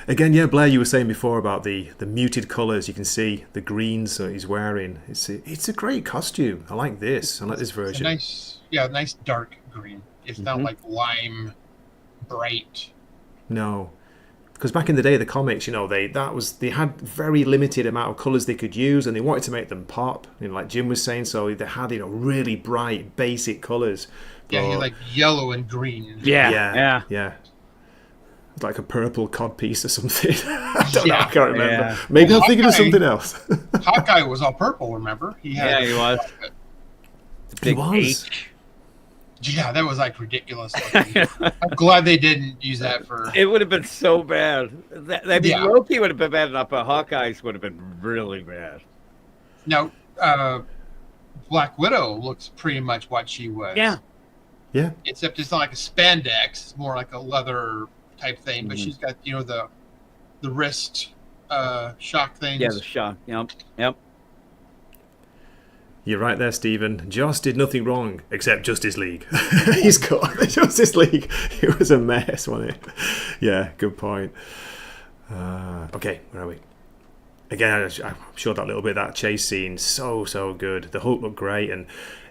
Again, yeah, Blair, you were saying before about the muted colours. You can see the greens that he's wearing. It's a great costume. I like this. I like this version. It's nice dark green. It's not like lime bright. No. Because back in the day, the comics, they had very limited amount of colours they could use, and they wanted to make them pop. Like Jim was saying, so they had really bright, basic colours. Yeah, like yellow and green. Yeah. It's like a purple cod piece or something. I don't know. I can't remember. Yeah. Maybe I'm thinking of something else. Hawkeye was all purple. Remember? He was. He was. H. Yeah, that was like ridiculous. I'm glad they didn't use that for. It would have been so bad. Loki would have been bad enough, but Hawkeye's would have been really bad. Now, Black Widow looks pretty much what she was. Yeah. Yeah. Except it's not like a spandex; it's more like a leather type thing. But she's got the wrist shock things. Yeah, the shock. Yep. You're right there, Stephen. Joss did nothing wrong except Justice League. He's got Justice League. It was a mess, wasn't it? Yeah, good point. Okay, where are we? Again, I'm sure that little bit of that chase scene, so good. The Hulk looked great, and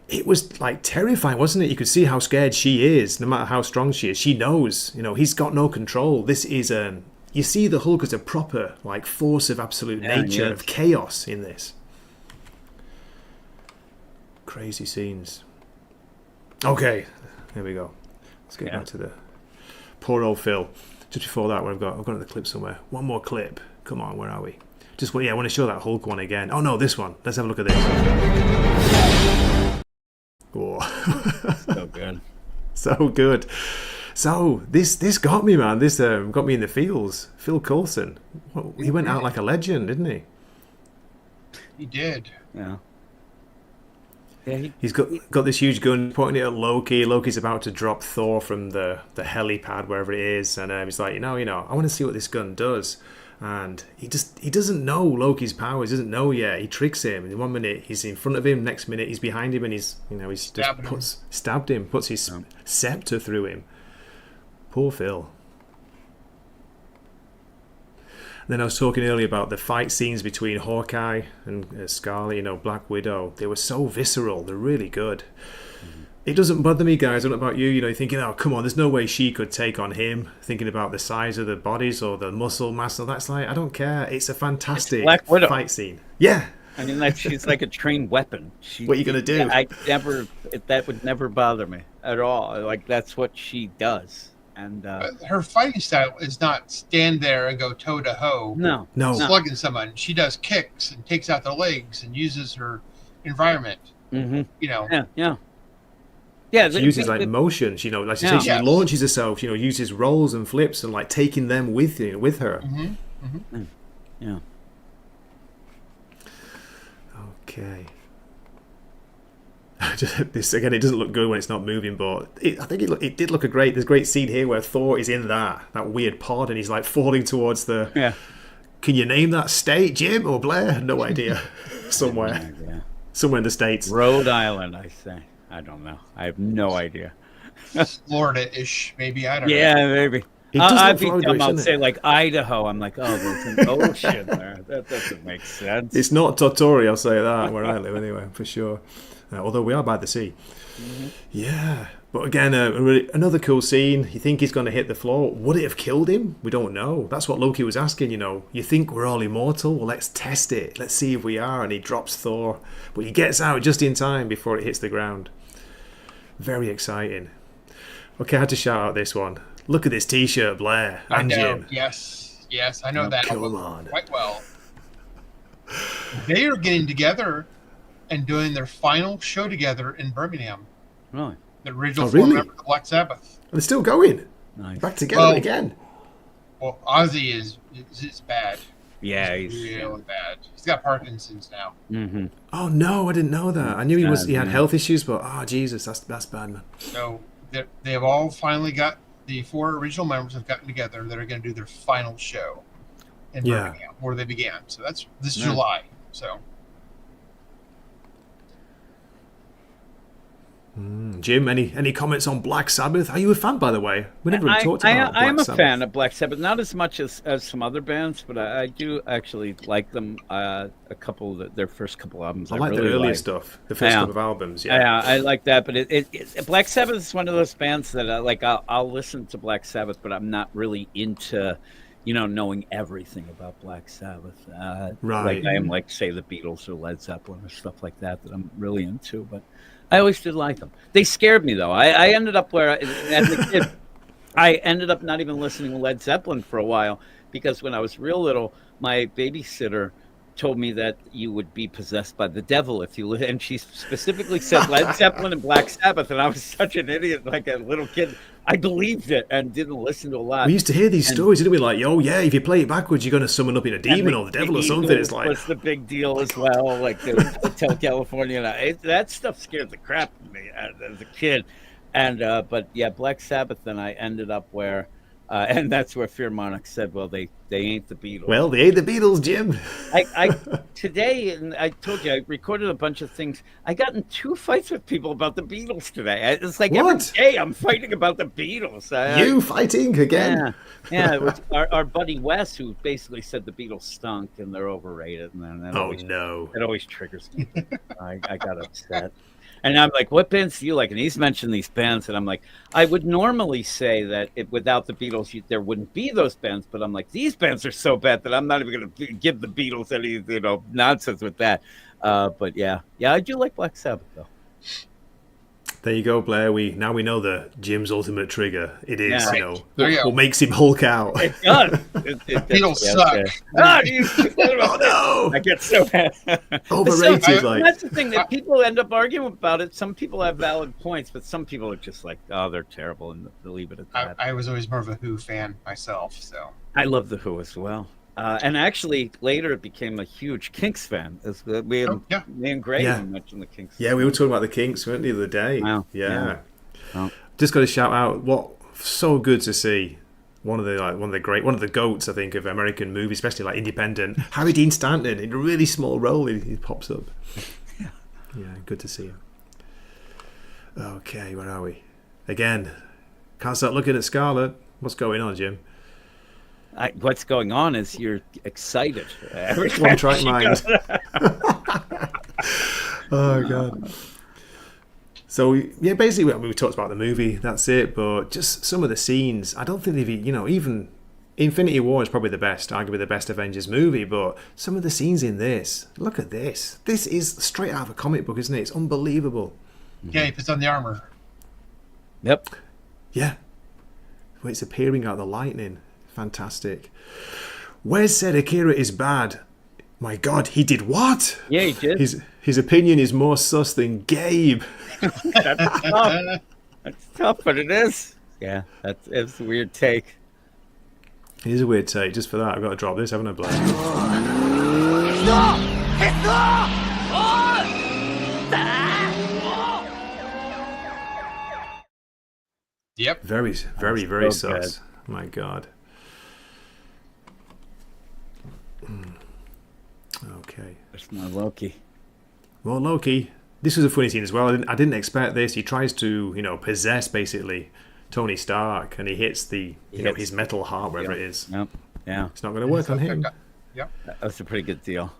it was like terrifying, wasn't it? You could see how scared she is, no matter how strong she is. She knows, he's got no control. This is you see the Hulk as a proper force of absolute nature, of chaos in this. Crazy scenes. Okay, here we go. Let's get back to the poor old Phil. Just before that, I've got another clip somewhere. One more clip. Come on, where are we? I want to show that Hulk one again. Oh no, this one. Let's have a look at this. Whoa. So good. So good. So this got me, man. This got me in the feels. Phil Coulson. He went out like a legend, didn't he? He did. Yeah. Yeah, he's got this huge gun, pointing it at Loki. Loki's about to drop Thor from the helipad, wherever it is, and he's like, I want to see what this gun does. And he doesn't know Loki's powers, doesn't know yet. He tricks him. In 1 minute he's in front of him, next minute he's behind him, and he's stabbed him, puts his scepter through him. Poor Phil. Then I was talking earlier about the fight scenes between Hawkeye and Scarlet, Black Widow. They were so visceral. They're really good. Mm-hmm. It doesn't bother me, guys. I don't know about you. You're thinking, oh, come on, there's no way she could take on him. Thinking about the size of the bodies or the muscle mass. So that's I don't care. It's a fantastic fight scene. Yeah. I mean, she's like a trained weapon. What are you going to do? That would never bother me at all. That's what she does. And her fighting style is not stand there and go toe to hoe. No. Slugging someone. She does kicks and takes out their legs and uses her environment. Mm-hmm. Yeah. She uses motion. She launches herself. Uses rolls and flips and taking them with her. Mm-hmm. Mm-hmm. Yeah. Okay. This again, it doesn't look good when it's not moving, but I think it did look great. There's a great scene here where Thor is in that weird pod, and he's falling towards the. Yeah. Can you name that state, Jim or Blair? No idea. Somewhere in the States. Rhode Island, I say. I don't know. I have no idea. Florida-ish, maybe. I don't know. Yeah, maybe. I'd say Idaho. I'm like, oh, there's an ocean there. That doesn't make sense. It's not Totori, I'll say that, where I live anyway, for sure. Although we are by the sea. Mm-hmm. Yeah. But again, another cool scene. You think he's going to hit the floor. Would it have killed him? We don't know. That's what Loki was asking, you know. You think we're all immortal? Well, let's test it. Let's see if we are. And he drops Thor. But he gets out just in time before it hits the ground. Very exciting. Okay, I had to shout out this one. Look at this T-shirt, Blair and Jim. Yes, I know that come on. quite well. They are getting together and doing their final show together in Birmingham. Really? The original really? four members of Black Sabbath. They're still going. Nice. Back together again. Well, Ozzy is bad. Yeah, he's really bad. He's got Parkinson's now. Mm-hmm. Oh no, I didn't know that. I knew he had health issues, but Jesus, that's bad, man. So they have all finally got, the four original members have gotten together. That are going to do their final show in Birmingham, where they began. So that's this July. So. Jim, any comments on Black Sabbath? Are you a fan, by the way? We never talked about Black I am a Sabbath. fan of Black Sabbath, not as much as some other bands, but I do actually like them. A couple of their first couple albums. I like really the earlier stuff, the first couple of albums. Yeah, I like that. But Black Sabbath is one of those bands that I'll listen to Black Sabbath, but I'm not really into, knowing everything about Black Sabbath. Right. Like I am, like, say, the Beatles or Led Zeppelin or stuff like that I'm really into, but. I always did like them. They scared me, though. I ended up as a kid, I ended up not even listening to Led Zeppelin for a while, because when I was real little, my babysitter told me that you would be possessed by the devil if you and she specifically said Led Zeppelin and Black Sabbath, and I was such an idiot, like a little kid. I believed it and didn't listen to a lot. We used to hear these stories, didn't we? Like, oh yeah, if you play it backwards, you're going to summon up in a demon or the devil or something. It's like, what's the big deal as well? Like the Hotel California, that stuff scared the crap out of me as a kid. And but yeah, Black Sabbath. Then I ended up where, and that's where Fear Monarch said, "Well, they ain't the Beatles." Well, they ain't the Beatles, Jim. I today, and I told you, I recorded a bunch of things. I got in 2 fights with people about the Beatles today. It's like every day I'm fighting about the Beatles. You fighting again? Yeah. It was our buddy Wes who basically said the Beatles stunk and they're overrated. And then it always triggers me. I got upset. And I'm like, what bands do you like? And he's mentioned these bands, and I'm like, I would normally say that without the Beatles, there wouldn't be those bands. But I'm like, these bands are so bad that I'm not even going to give the Beatles any nonsense with that. But yeah, I do like Black Sabbath though. There you go, Blair. Now we know the Jim's ultimate trigger. It is, what makes him Hulk out. It does. Beatles suck. Oh no! I get so bad. Overrated. That's the thing that people end up arguing about it. Some people have valid points, but some people are just like, oh, they're terrible, and they'll leave it at that. I was always more of a Who fan myself, so I love the Who as well. And actually, later it became a huge Kinks fan. Me and Greg mentioned the Kinks. Yeah, we were talking about the Kinks, weren't we, the other day? Wow. Yeah. Well, just got to shout out, so good to see one of the goats, I think, of American movies, especially like independent. Harry Dean Stanton in a really small role, he pops up. Yeah, good to see him. Okay, where are we? Again, can't stop looking at Scarlett. What's going on, Jim? What's going on is you're excited. One track mind. Oh god. So yeah, basically we talked about the movie. That's it. But just some of the scenes, I don't think they've even Infinity War is probably the best, arguably the best Avengers movie. But some of the scenes in this, look at this. This is straight out of a comic book, isn't it? It's unbelievable. Yeah, he puts on the armor. Yep. Yeah. Well, it's appearing out of the lightning. Fantastic. Wes said Akira is bad. My God, he did what? Yeah, he did. His opinion is more sus than Gabe. That's tough. That's tough, but it is. Yeah, it's a weird take. It is a weird take. Just for that, I've got to drop this, haven't I, Blair? Yep. Very, very, very sus. My God. Okay. It's not Loki. Well, Loki. This was a funny scene as well. I didn't expect this. He tries to, possess basically Tony Stark, and he hits his metal heart, wherever it is. Yep. Yeah. It's not going to work on him. Yep. That was a pretty good deal.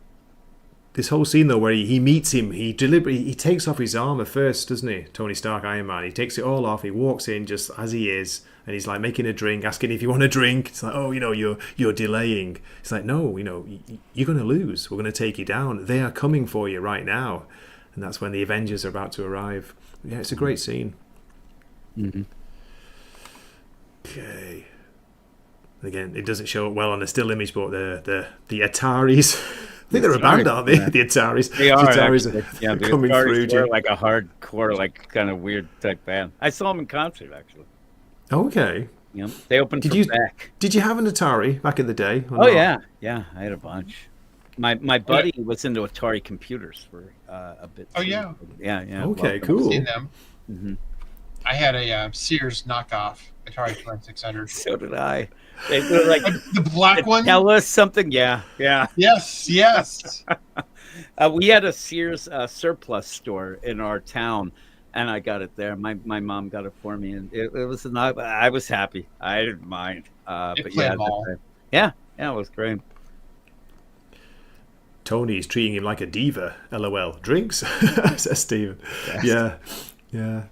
this whole scene though, where he meets him, he takes off his armor first, doesn't he? Tony Stark, Iron Man. He takes it all off. He walks in just as he is, and he's like making a drink, asking if you want a drink. It's like, oh, you're delaying. It's like, no, you're going to lose. We're going to take you down. They are coming for you right now, and that's when the Avengers are about to arrive. Yeah, it's a great scene. Mm-hmm. Okay. Again, it doesn't show up well on the still image, but the Ataris. I think they're a band, aren't they? Yeah. The Ataris. They are. The Ataris are the coming Ataris through. Were like a hardcore, like kind of weird type band. I saw them in concert actually. Okay. Yeah, they opened for Beck. Did you have an Atari back in the day? Oh not? Yeah. I had a bunch. My buddy was into Atari computers for a bit. Oh yeah. Yeah. Okay, cool. I've seen them. Mm-hmm. I had a Sears knockoff Atari 2600. So did I. They were like the black one. Tell us something. Yeah. Yes. We had a Sears surplus store in our town, and I got it there. My mom got it for me, and it was I was happy. I didn't mind. But yeah, it was great. Tony's treating him like a diva. LOL. Drinks, says Steven. Yes. Yeah.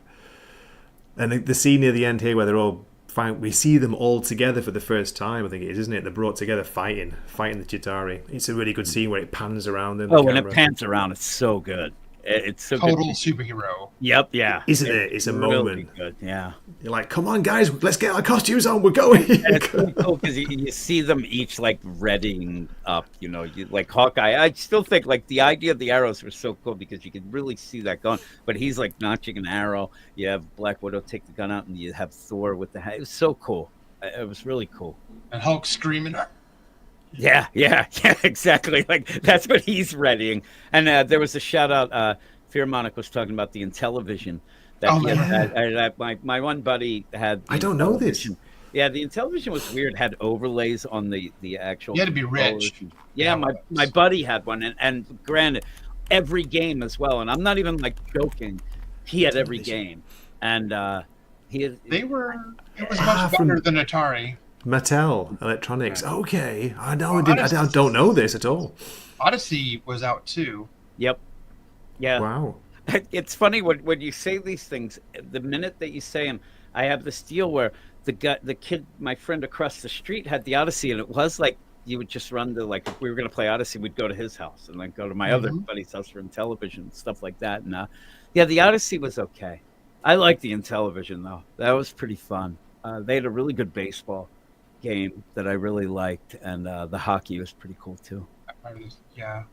And the scene near the end here where they're all fighting, we see them all together for the first time, I think it is, isn't it? They're brought together fighting the Chitauri. It's a really good scene where it pans around them. Oh, when it pans around, it's so good. It's so total good. Superhero. Yep, yeah. Isn't it? It's a really moment. Good, yeah. You're like, come on, guys, let's get our costumes on. We're going. And it's really cool because you see them each like readying up. You like Hawkeye. I still think like the idea of the arrows was so cool because you could really see that going. But he's like notching an arrow. You have Black Widow take the gun out, and you have Thor with the hat. It was so cool. It was really cool. And Hulk screaming. Yeah, exactly. Like that's what he's readying. And there was a shout out. Fearmonic was talking about the Intellivision that my one buddy had. I don't know this. Yeah, the Intellivision was weird. Had overlays on the actual. You had to be rich. Yeah, my buddy had one, and granted, every game as well. And I'm not even like joking. He had every game, and he had. It was much better than Atari. Mattel Electronics. Okay, I don't know this at all. Odyssey was out too. Yep. Yeah. Wow. It's funny when you say these things. The minute that you say them, I have this deal where the kid, my friend across the street, had the Odyssey, and it was like you would just run to if we were going to play Odyssey, we'd go to his house and then go to my other buddy's house for Intellivision and stuff like that. And the Odyssey was okay. I liked the Intellivision though. That was pretty fun. They had a really good baseball game that I really liked, and the hockey was pretty cool too. Yeah.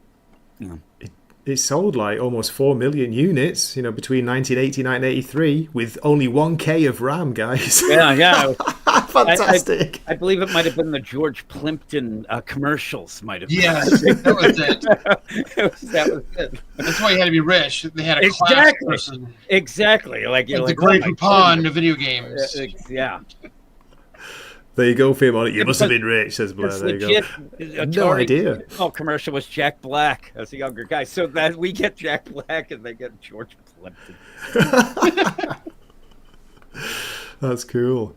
It sold like almost 4 million units, between 1980 and 1983, with only 1K of RAM, guys. Yeah. Fantastic. I believe it might have been the George Plimpton commercials. Might have been. Yes, that was it. That was it. That's why you had to be rich. They had a class person. Exactly. Like the Great Poupon of video games. Yeah. There you go, Phil. You must have been rich, says Blair. There you go. No idea. Oh, commercial was Jack Black as a younger guy. So that we get Jack Black and they get George Plimpton. That's cool.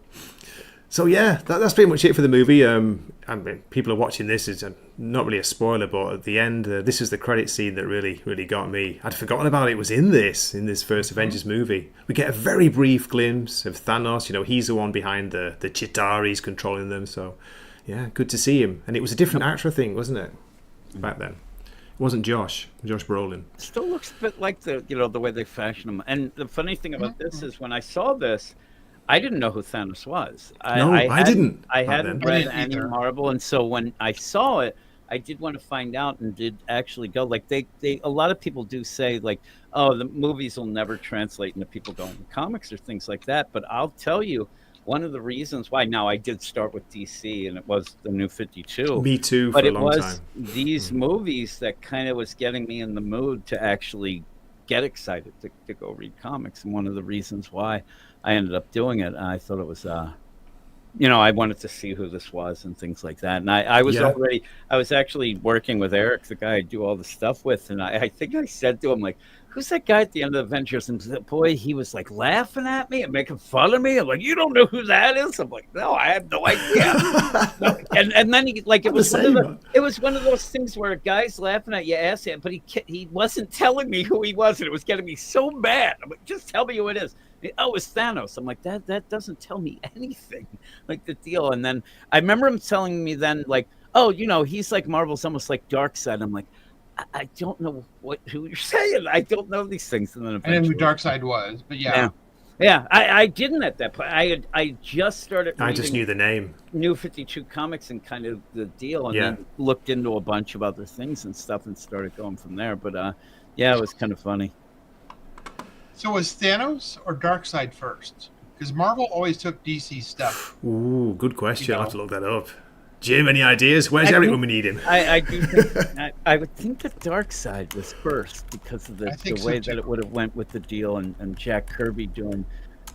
So yeah, that's pretty much it for the movie. I mean, people are watching this. It's not really a spoiler, but at the end, this is the credit scene that really got me. I'd forgotten about it was in this first Avengers movie. We get a very brief glimpse of Thanos. He's the one behind the Chitauri's controlling them. So yeah, good to see him. And it was a different actor, I think, wasn't it? Back then, it wasn't Josh Brolin. Still looks a bit like the way they fashion him. And the funny thing about this is when I saw this, I didn't know who Thanos was. I didn't. I hadn't read any Marvel, and so when I saw it, I did want to find out and did actually go. Like they a lot of people do say like, oh, the movies will never translate into people going to comics or things like that. But I'll tell you, one of the reasons why. Now I did start with DC, and it was the New 52. Me too. But for a long time. It was these movies that kind of was getting me in the mood to actually get excited to go read comics, and one of the reasons why I ended up doing it. I thought it was, I wanted to see who this was and things like that. And I was actually working with Eric, the guy I do all the stuff with. And I think I said to him, like, who's that guy at the end of Avengers? And boy, he was like laughing at me and making fun of me. I'm like, you don't know who that is? I'm like, no, I have no idea. No. And then he like it was one of those things where a guy's laughing at you, ass it, but he wasn't telling me who he was, and it was getting me so mad. I'm like, just tell me who it is. Oh, it's Thanos. I'm like, that doesn't tell me anything, like the deal. And then I remember him telling me then, like, oh, he's like Marvel's almost like Darkseid. I'm like, I don't know who you're saying. I don't know these things. And then I didn't know who Darkseid was, but yeah. I didn't at that point. I just started. I just knew the name. New 52 Comics and kind of the deal, and then looked into a bunch of other things and stuff, and started going from there. But it was kind of funny. So was Thanos or Darkseid first? Because Marvel always took DC stuff. Ooh, good question. I'll have to look that up. Jim, any ideas? Where's Eric when we need him? I do think, I would think the Darkseid was first because of the way that it would have went with the deal and Jack Kirby doing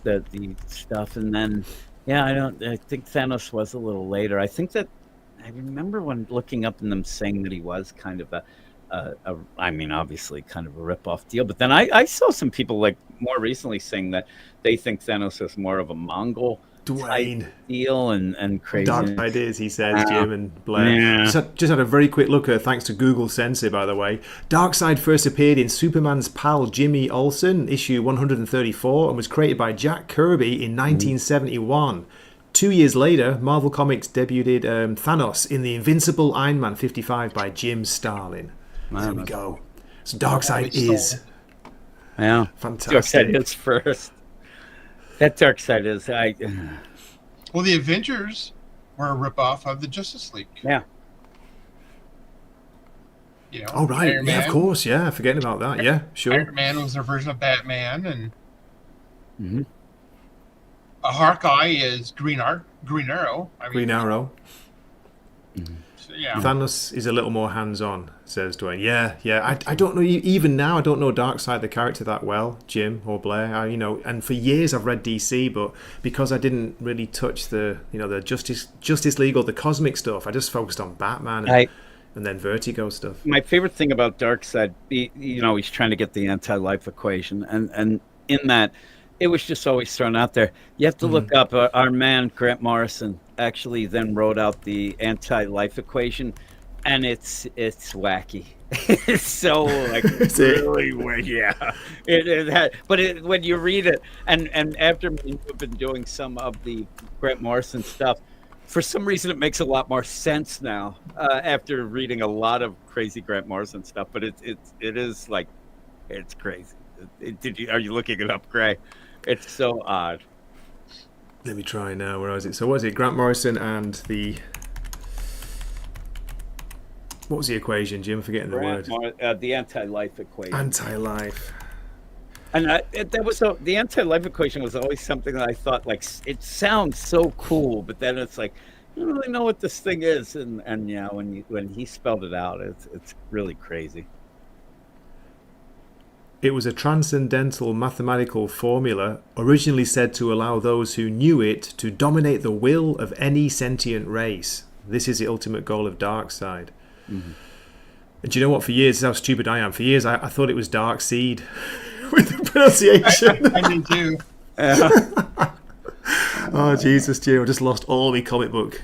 the stuff. And then, I think Thanos was a little later. I think that I remember when looking up and them saying that he was kind of obviously kind of a rip-off deal. But then I saw some people like more recently saying that they think Thanos is more of a Mongol Dwayne deal and crazy. Dark ideas, he says, Jim and Blair. Yeah. Just had a very quick look at, thanks to Google Sensor, by the way. Darkseid first appeared in Superman's pal Jimmy Olsen, issue 134, and was created by Jack Kirby in 1971. 2 years later, Marvel Comics debuted Thanos in the Invincible Iron Man 55 by Jim Starlin. There we go. So Darkseid is fantastic. Darkseid is first. That Darkseid is. Well, the Avengers were a ripoff of the Justice League. Yeah. Oh right, of course, forgetting about that. Yeah, sure. Iron Man was their version of Batman, and a Hawkeye is Green Arrow. Green Arrow. Mm-hmm. So, Thanos is a little more hands-on, says Dwayne. I don't know, even now I don't know Darkseid the character that well, Jim or Blair. And for years I've read DC, but because I didn't really touch the Justice League or the cosmic stuff, I just focused on Batman and then Vertigo stuff. My favorite thing about Darkseid, he's trying to get the anti-life equation, and in that, it was just always thrown out there. You have to look up our man Grant Morrison actually then wrote out the anti-life equation, and it's wacky. It's so like really weird. Yeah, when you read it, and after you've been doing some of the Grant Morrison stuff, for some reason it makes a lot more sense now after reading a lot of crazy Grant Morrison stuff. But it is like it's crazy. Are you looking it up, Gray? It's so odd. Let me try now. Where is it? So what is it? Grant Morrison and the... What was the equation, Jim? I'm forgetting the word. The anti-life equation. Anti-life. And the anti-life equation was always something that I thought, like, it sounds so cool, but then it's like, you don't really know what this thing is. And when he spelled it out, it's really crazy. It was a transcendental mathematical formula originally said to allow those who knew it to dominate the will of any sentient race. This is the ultimate goal of Darkseid. Mm-hmm. And do you know what? For years, this is how stupid I am. For years, I thought it was Dark Seed with the pronunciation. I did too. Oh, Jesus, Jim. I just lost all my comic book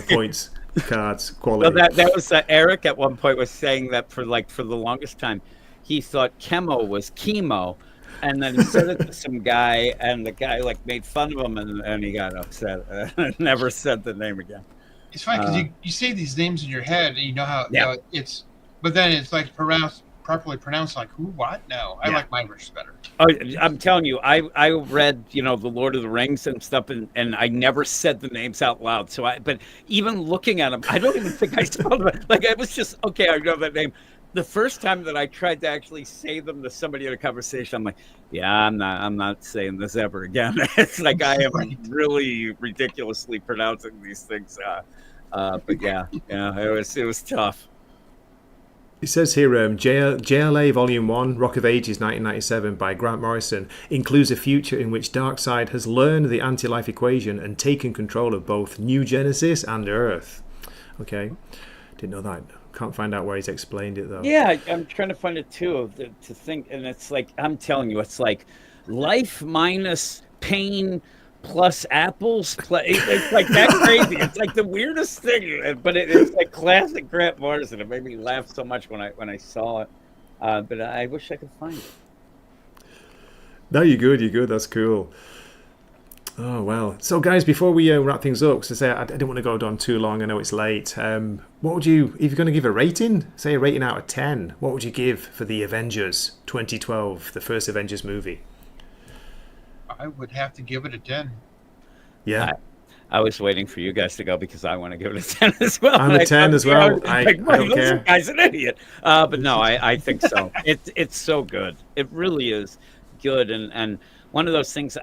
points, cards, quality. Well, that was Eric at one point was saying that for the longest time, he thought chemo was chemo, and then he said it to some guy, and the guy made fun of him, and he got upset and never said the name again. It's funny because you say these names in your head, and you know how it's, but then it's like properly pronounced. Like who? What? No, I like mine better. Oh, I'm telling you, I read the Lord of the Rings and stuff, and I never said the names out loud. But even looking at them, I don't even think I spelled them. Like it was just okay. I know that name. The first time that I tried to actually say them to somebody in a conversation, I'm like, I'm not saying this ever again. It's like I am really ridiculously pronouncing these things. But it was tough. It says here, JLA Volume 1, Rock of Ages 1997 by Grant Morrison includes a future in which Darkseid has learned the anti-life equation and taken control of both New Genesis and Earth. Okay, didn't know that. Can't find out where he's explained it though. Yeah, I'm trying to find it too, to think, and it's like, I'm telling you, it's like life minus pain plus apples. It's like that crazy. It's like the weirdest thing, but it's like classic Grant Morrison. It made me laugh so much when I saw it. But I wish I could find it. No, you're good. You're good. That's cool. Oh, well. So, guys, before we wrap things up, because I didn't want to go on too long. I know it's late. What would you, if you're going to give a rating, say a rating out of 10, what would you give for the Avengers 2012, the first Avengers movie? I would have to give it a 10. Yeah. I was waiting for you guys to go because I want to give it a 10 as well. I'm a 10 as well. I don't care. This guy's an idiot. But no, I think so. It's so good. It really is good. And one of those things,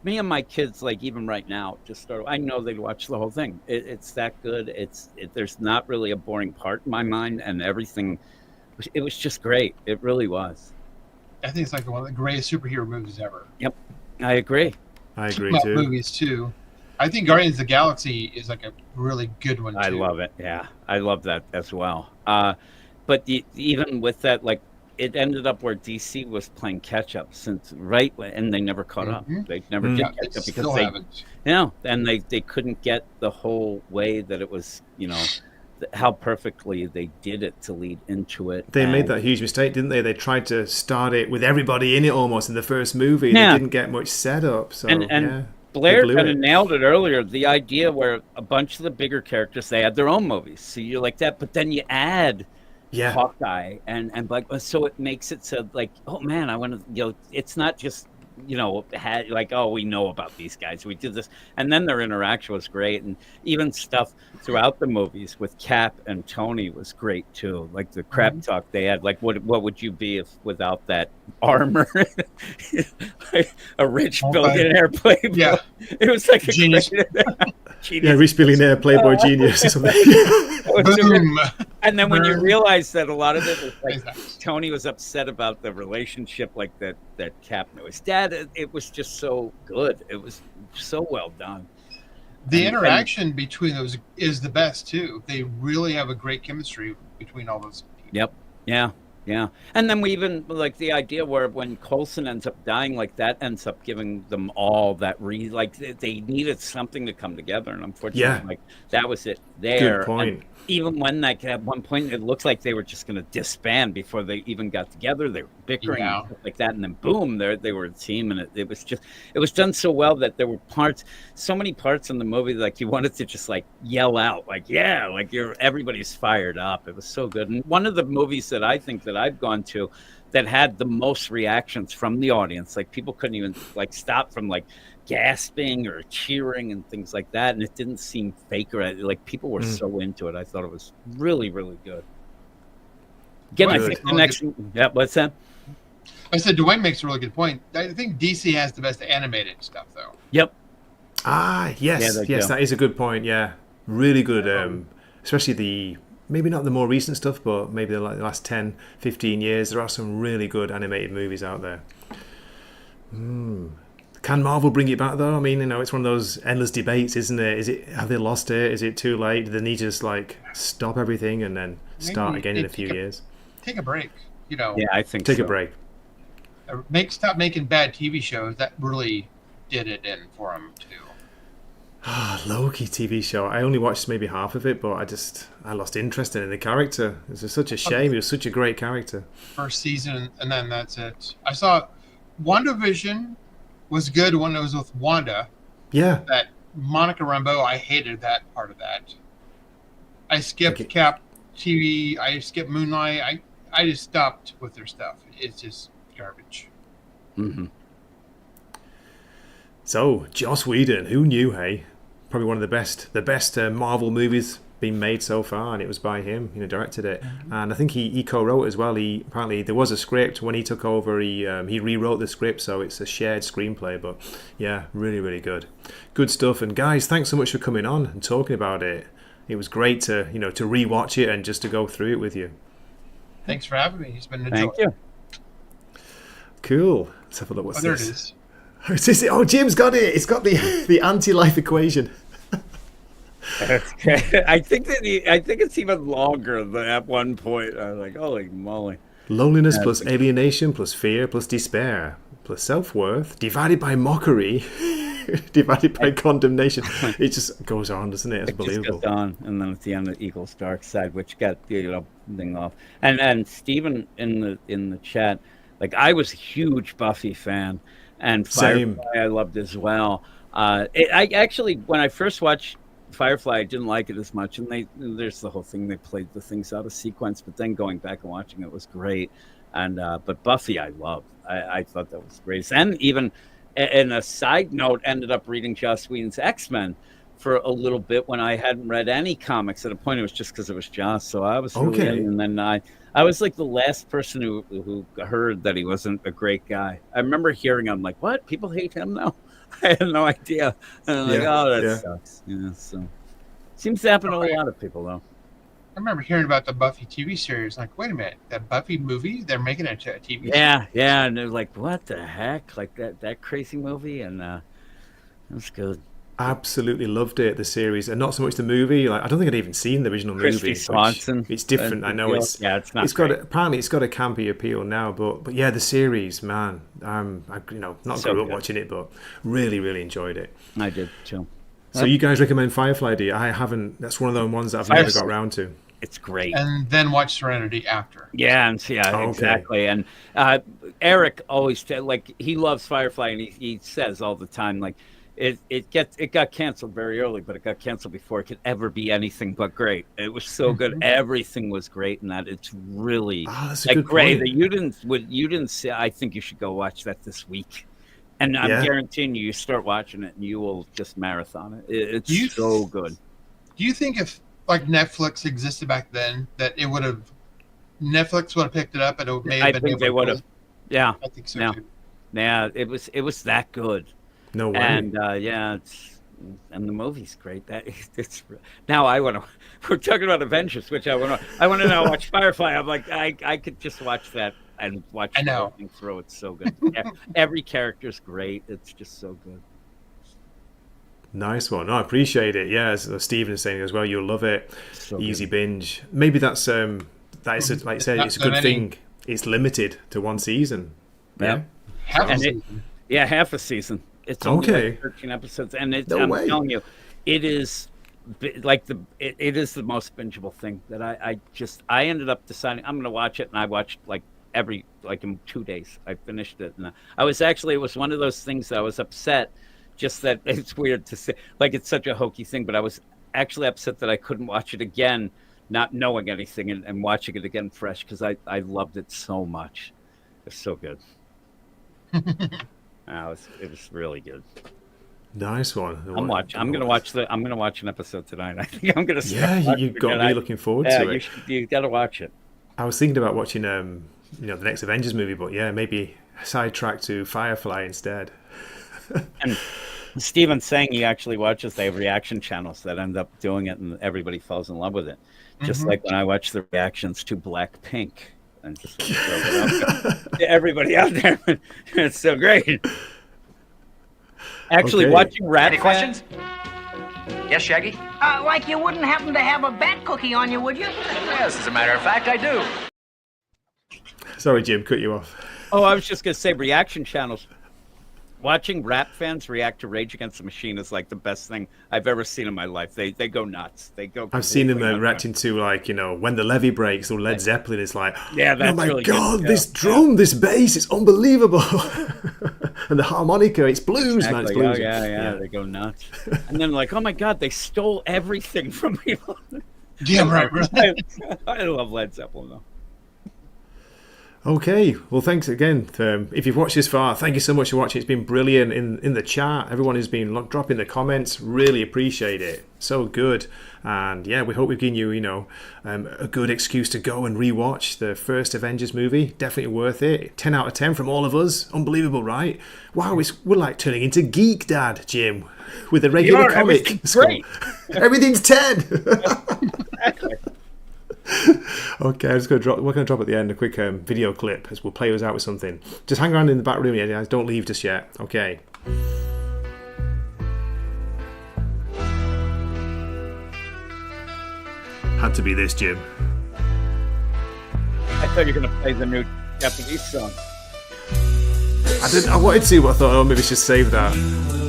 me and my kids, like even right now, just start. I know they'd watch the whole thing. It's that good. There's not really a boring part in my mind, and everything. It was just great. It really was. I think it's like one of the greatest superhero movies ever. Yep, I agree. I agree too. Movies too. I think Guardians of the Galaxy is like a really good one too. I love it. Yeah, I love that as well. But even with that, like, it ended up where DC was playing catch up and they never caught up. They never did catch up because and they couldn't get the whole way that it was, how perfectly they did it to lead into it. They made that huge mistake, didn't they? They tried to start it with everybody in it almost in the first movie. They didn't get much setup. So Blair kind of nailed it earlier. The idea where a bunch of the bigger characters, they had their own movies. So you're like that, but then you add Hawkeye and like, so it makes it so like, oh man, I want to, it's not just, like, oh, we know about these guys, we did this, and then their interaction was great, and even stuff throughout the movies with Cap and Tony was great too. Like the crap talk they had, like what would you be if without that armor? Like a rich billionaire playboy. Yeah, it was like a genius. Yeah, rich billionaire playboy genius or something. And then when you realize that a lot of it was like Tony was upset about the relationship, like that Cap knew his dad, it was just so good. It was so well done. The interaction between those is the best too. They really have a great chemistry between all those people. Yep. Yeah. And then we even like the idea where when Coulson ends up dying, like that ends up giving them all that like they needed something to come together, and unfortunately, like that was it there. Good point. And even when at one point it looked like they were just going to disband before they even got together, they were bickering and stuff like that, and then boom, they were a team, and it was done so well that there were so many parts in the movie like you wanted to just like yell out, like everybody's fired up. It was so good. And one of the movies that I think that I've gone to that had the most reactions from the audience, like people couldn't even like stop from like gasping or cheering and things like that, and it didn't seem fake or like people were so into it. I thought it was really, really good. Again, I think the next what's that? I said Dwayne makes a really good point. I think DC has the best animated stuff though. Yep. Yes, that is a good point. Yeah, really good. Especially maybe not the more recent stuff, but maybe the last 10, 15 years, there are some really good animated movies out there. Can Marvel bring it back though? I mean, it's one of those endless debates, isn't it? Have they lost it? Is it too late? Do they need to just like stop everything and then start again in a few years? Take a break, Yeah, I think take a break. Stop making bad TV shows. That really did it in for them too. Loki TV show. I only watched maybe half of it, but I lost interest in the character. It was such a shame. He was such a great character. First season, and then that's it. I saw WandaVision was good when it was with Wanda. Yeah. That Monica Rambeau, I hated that part of that. I skipped Cap TV. I skipped Moonlight. I just stopped with their stuff. It's just garbage. Mm-hmm. So, Joss Whedon, who knew, hey? Probably one of the best Marvel movies been made so far, and it was by him. Directed it, and I think he co-wrote as well. Apparently there was a script when he took over. He rewrote the script, so it's a shared screenplay. But yeah, really, really good stuff. And guys, thanks so much for coming on and talking about it. It was great to to rewatch it and just to go through it with you. Thanks for having me. It's been a joy. Thank you. Cool. Let's have a look. What's this? There it is. Oh, Jim's got it. It's got the anti-life equation. I think it's even longer than at one point. I was like, holy moly. Loneliness plus alienation plus fear plus despair plus self-worth divided by mockery divided by condemnation. It just goes on, doesn't it? It's unbelievable. Just goes on, and then at the end it equals dark side, which got thing off. And Stephen in the chat, like I was a huge Buffy fan, and Firefly I loved as well. I actually, when I first watched Firefly, I didn't like it as much, and there's the whole thing, they played the things out of sequence, but then going back and watching it was great. And but Buffy I loved. I thought that was great. And even in a side note, ended up reading Joss Whedon's X-Men for a little bit when I hadn't read any comics. At a point it was just because it was Joss, so I was really in, and then I was like the last person who heard that he wasn't a great guy. I remember hearing, I'm like, what? People hate him now? I had no idea. And I'm like, oh, that sucks. Yeah, so seems to happen to a lot of people, though. I remember hearing about the Buffy TV series. Like, wait a minute, that Buffy movie? They're making it into a TV series. Yeah, and they're like, what the heck? Like that crazy movie, and it was good. Absolutely loved it, the series, and not so much the movie. Like I don't think I'd even seen the original movie. Swanson. It's different. I know it's not. Apparently it's got a campy appeal now, but yeah, the series, man. I not so grew up watching it, but really, really enjoyed it. I did too. So you guys recommend Firefly, do you? I haven't. That's one of the ones that I've never got around to. It's great. And then watch Serenity after. Yeah, exactly. And Eric always he loves Firefly, and he says all the time, like it got canceled very early, but it got canceled before it could ever be anything but great. It was so good. Everything was great in that. It's really great that you didn't say. I think you should go watch that this week. And I'm guaranteeing you start watching it and you will just marathon it. It's so good. Do you think if like Netflix existed back then, that Netflix would have picked it up and it may have been? I think they would have. Yeah, I think so too. Yeah, it was that good. No way. And and the movie's great. It's now we're talking about Avengers, which I want to now watch Firefly. I'm like I could just watch that. And watch everything through. It's so good. Every character's great. It's just so good. Nice one. I appreciate it. Yeah, as Stephen is saying as well, you'll love it. So easy good. Binge. Maybe that is like you said, it's a good thing. It's limited to one season. Yeah. Half a season. It's only like 13 episodes, and I'm telling you, it is like it is the most bingeable thing that I ended up deciding I'm going to watch it, and I watched in 2 days I finished it, and it was one of those things that I was upset, just that it's weird to say, like it's such a hokey thing, but I was actually upset that I couldn't watch it again, not knowing anything, and watching it again fresh, because I loved it so much. It's so good. It was really good. Nice one. I'm gonna watch an episode tonight. I think I'm gonna. You've got me looking forward to it. You got to watch it. I was thinking about watching the next Avengers movie, but maybe sidetrack to Firefly instead. And Steven's saying he actually watches. They have reaction channels that end up doing it, and everybody falls in love with it. Just like when I watch the reactions to Blackpink, and just to everybody out there, it's so great. Actually, watching Rat. Any questions? Yes, Shaggy? Like you wouldn't happen to have a bat cookie on you, would you? Yes, as a matter of fact, I do. Sorry, Jim, cut you off. Oh, I was just going to say reaction channels. Watching rap fans react to Rage Against the Machine is like the best thing I've ever seen in my life. They go nuts. They go. I've seen them reacting to When the Levee Breaks or Led Zeppelin. It's like, that's oh my really god, good. This drum, this bass, it's unbelievable. And the harmonica, it's blues, man. It's blues. Yeah, they go nuts. And then like, oh my god, they stole everything from people. Yeah, right. I love Led Zeppelin though. Okay, well, thanks again. If you've watched this far, thank you so much for watching. It's been brilliant in the chat. Everyone has been dropping the comments. Really appreciate it. So good. And yeah, we hope we've given you, a good excuse to go and rewatch the first Avengers movie. Definitely worth it. 10 out of 10 from all of us. Unbelievable, right? Wow, we're like turning into Geek Dad, Jim, with a regular comic. Everything's great. Everything's 10. Okay, we're going to drop at the end a quick video clip as we'll play us out with something. Just hang around in the back room, guys. Don't leave just yet. Okay. Had to be this, Jim. I thought you were going to play the new Japanese song. I wanted to, but I thought, oh, maybe I should save that.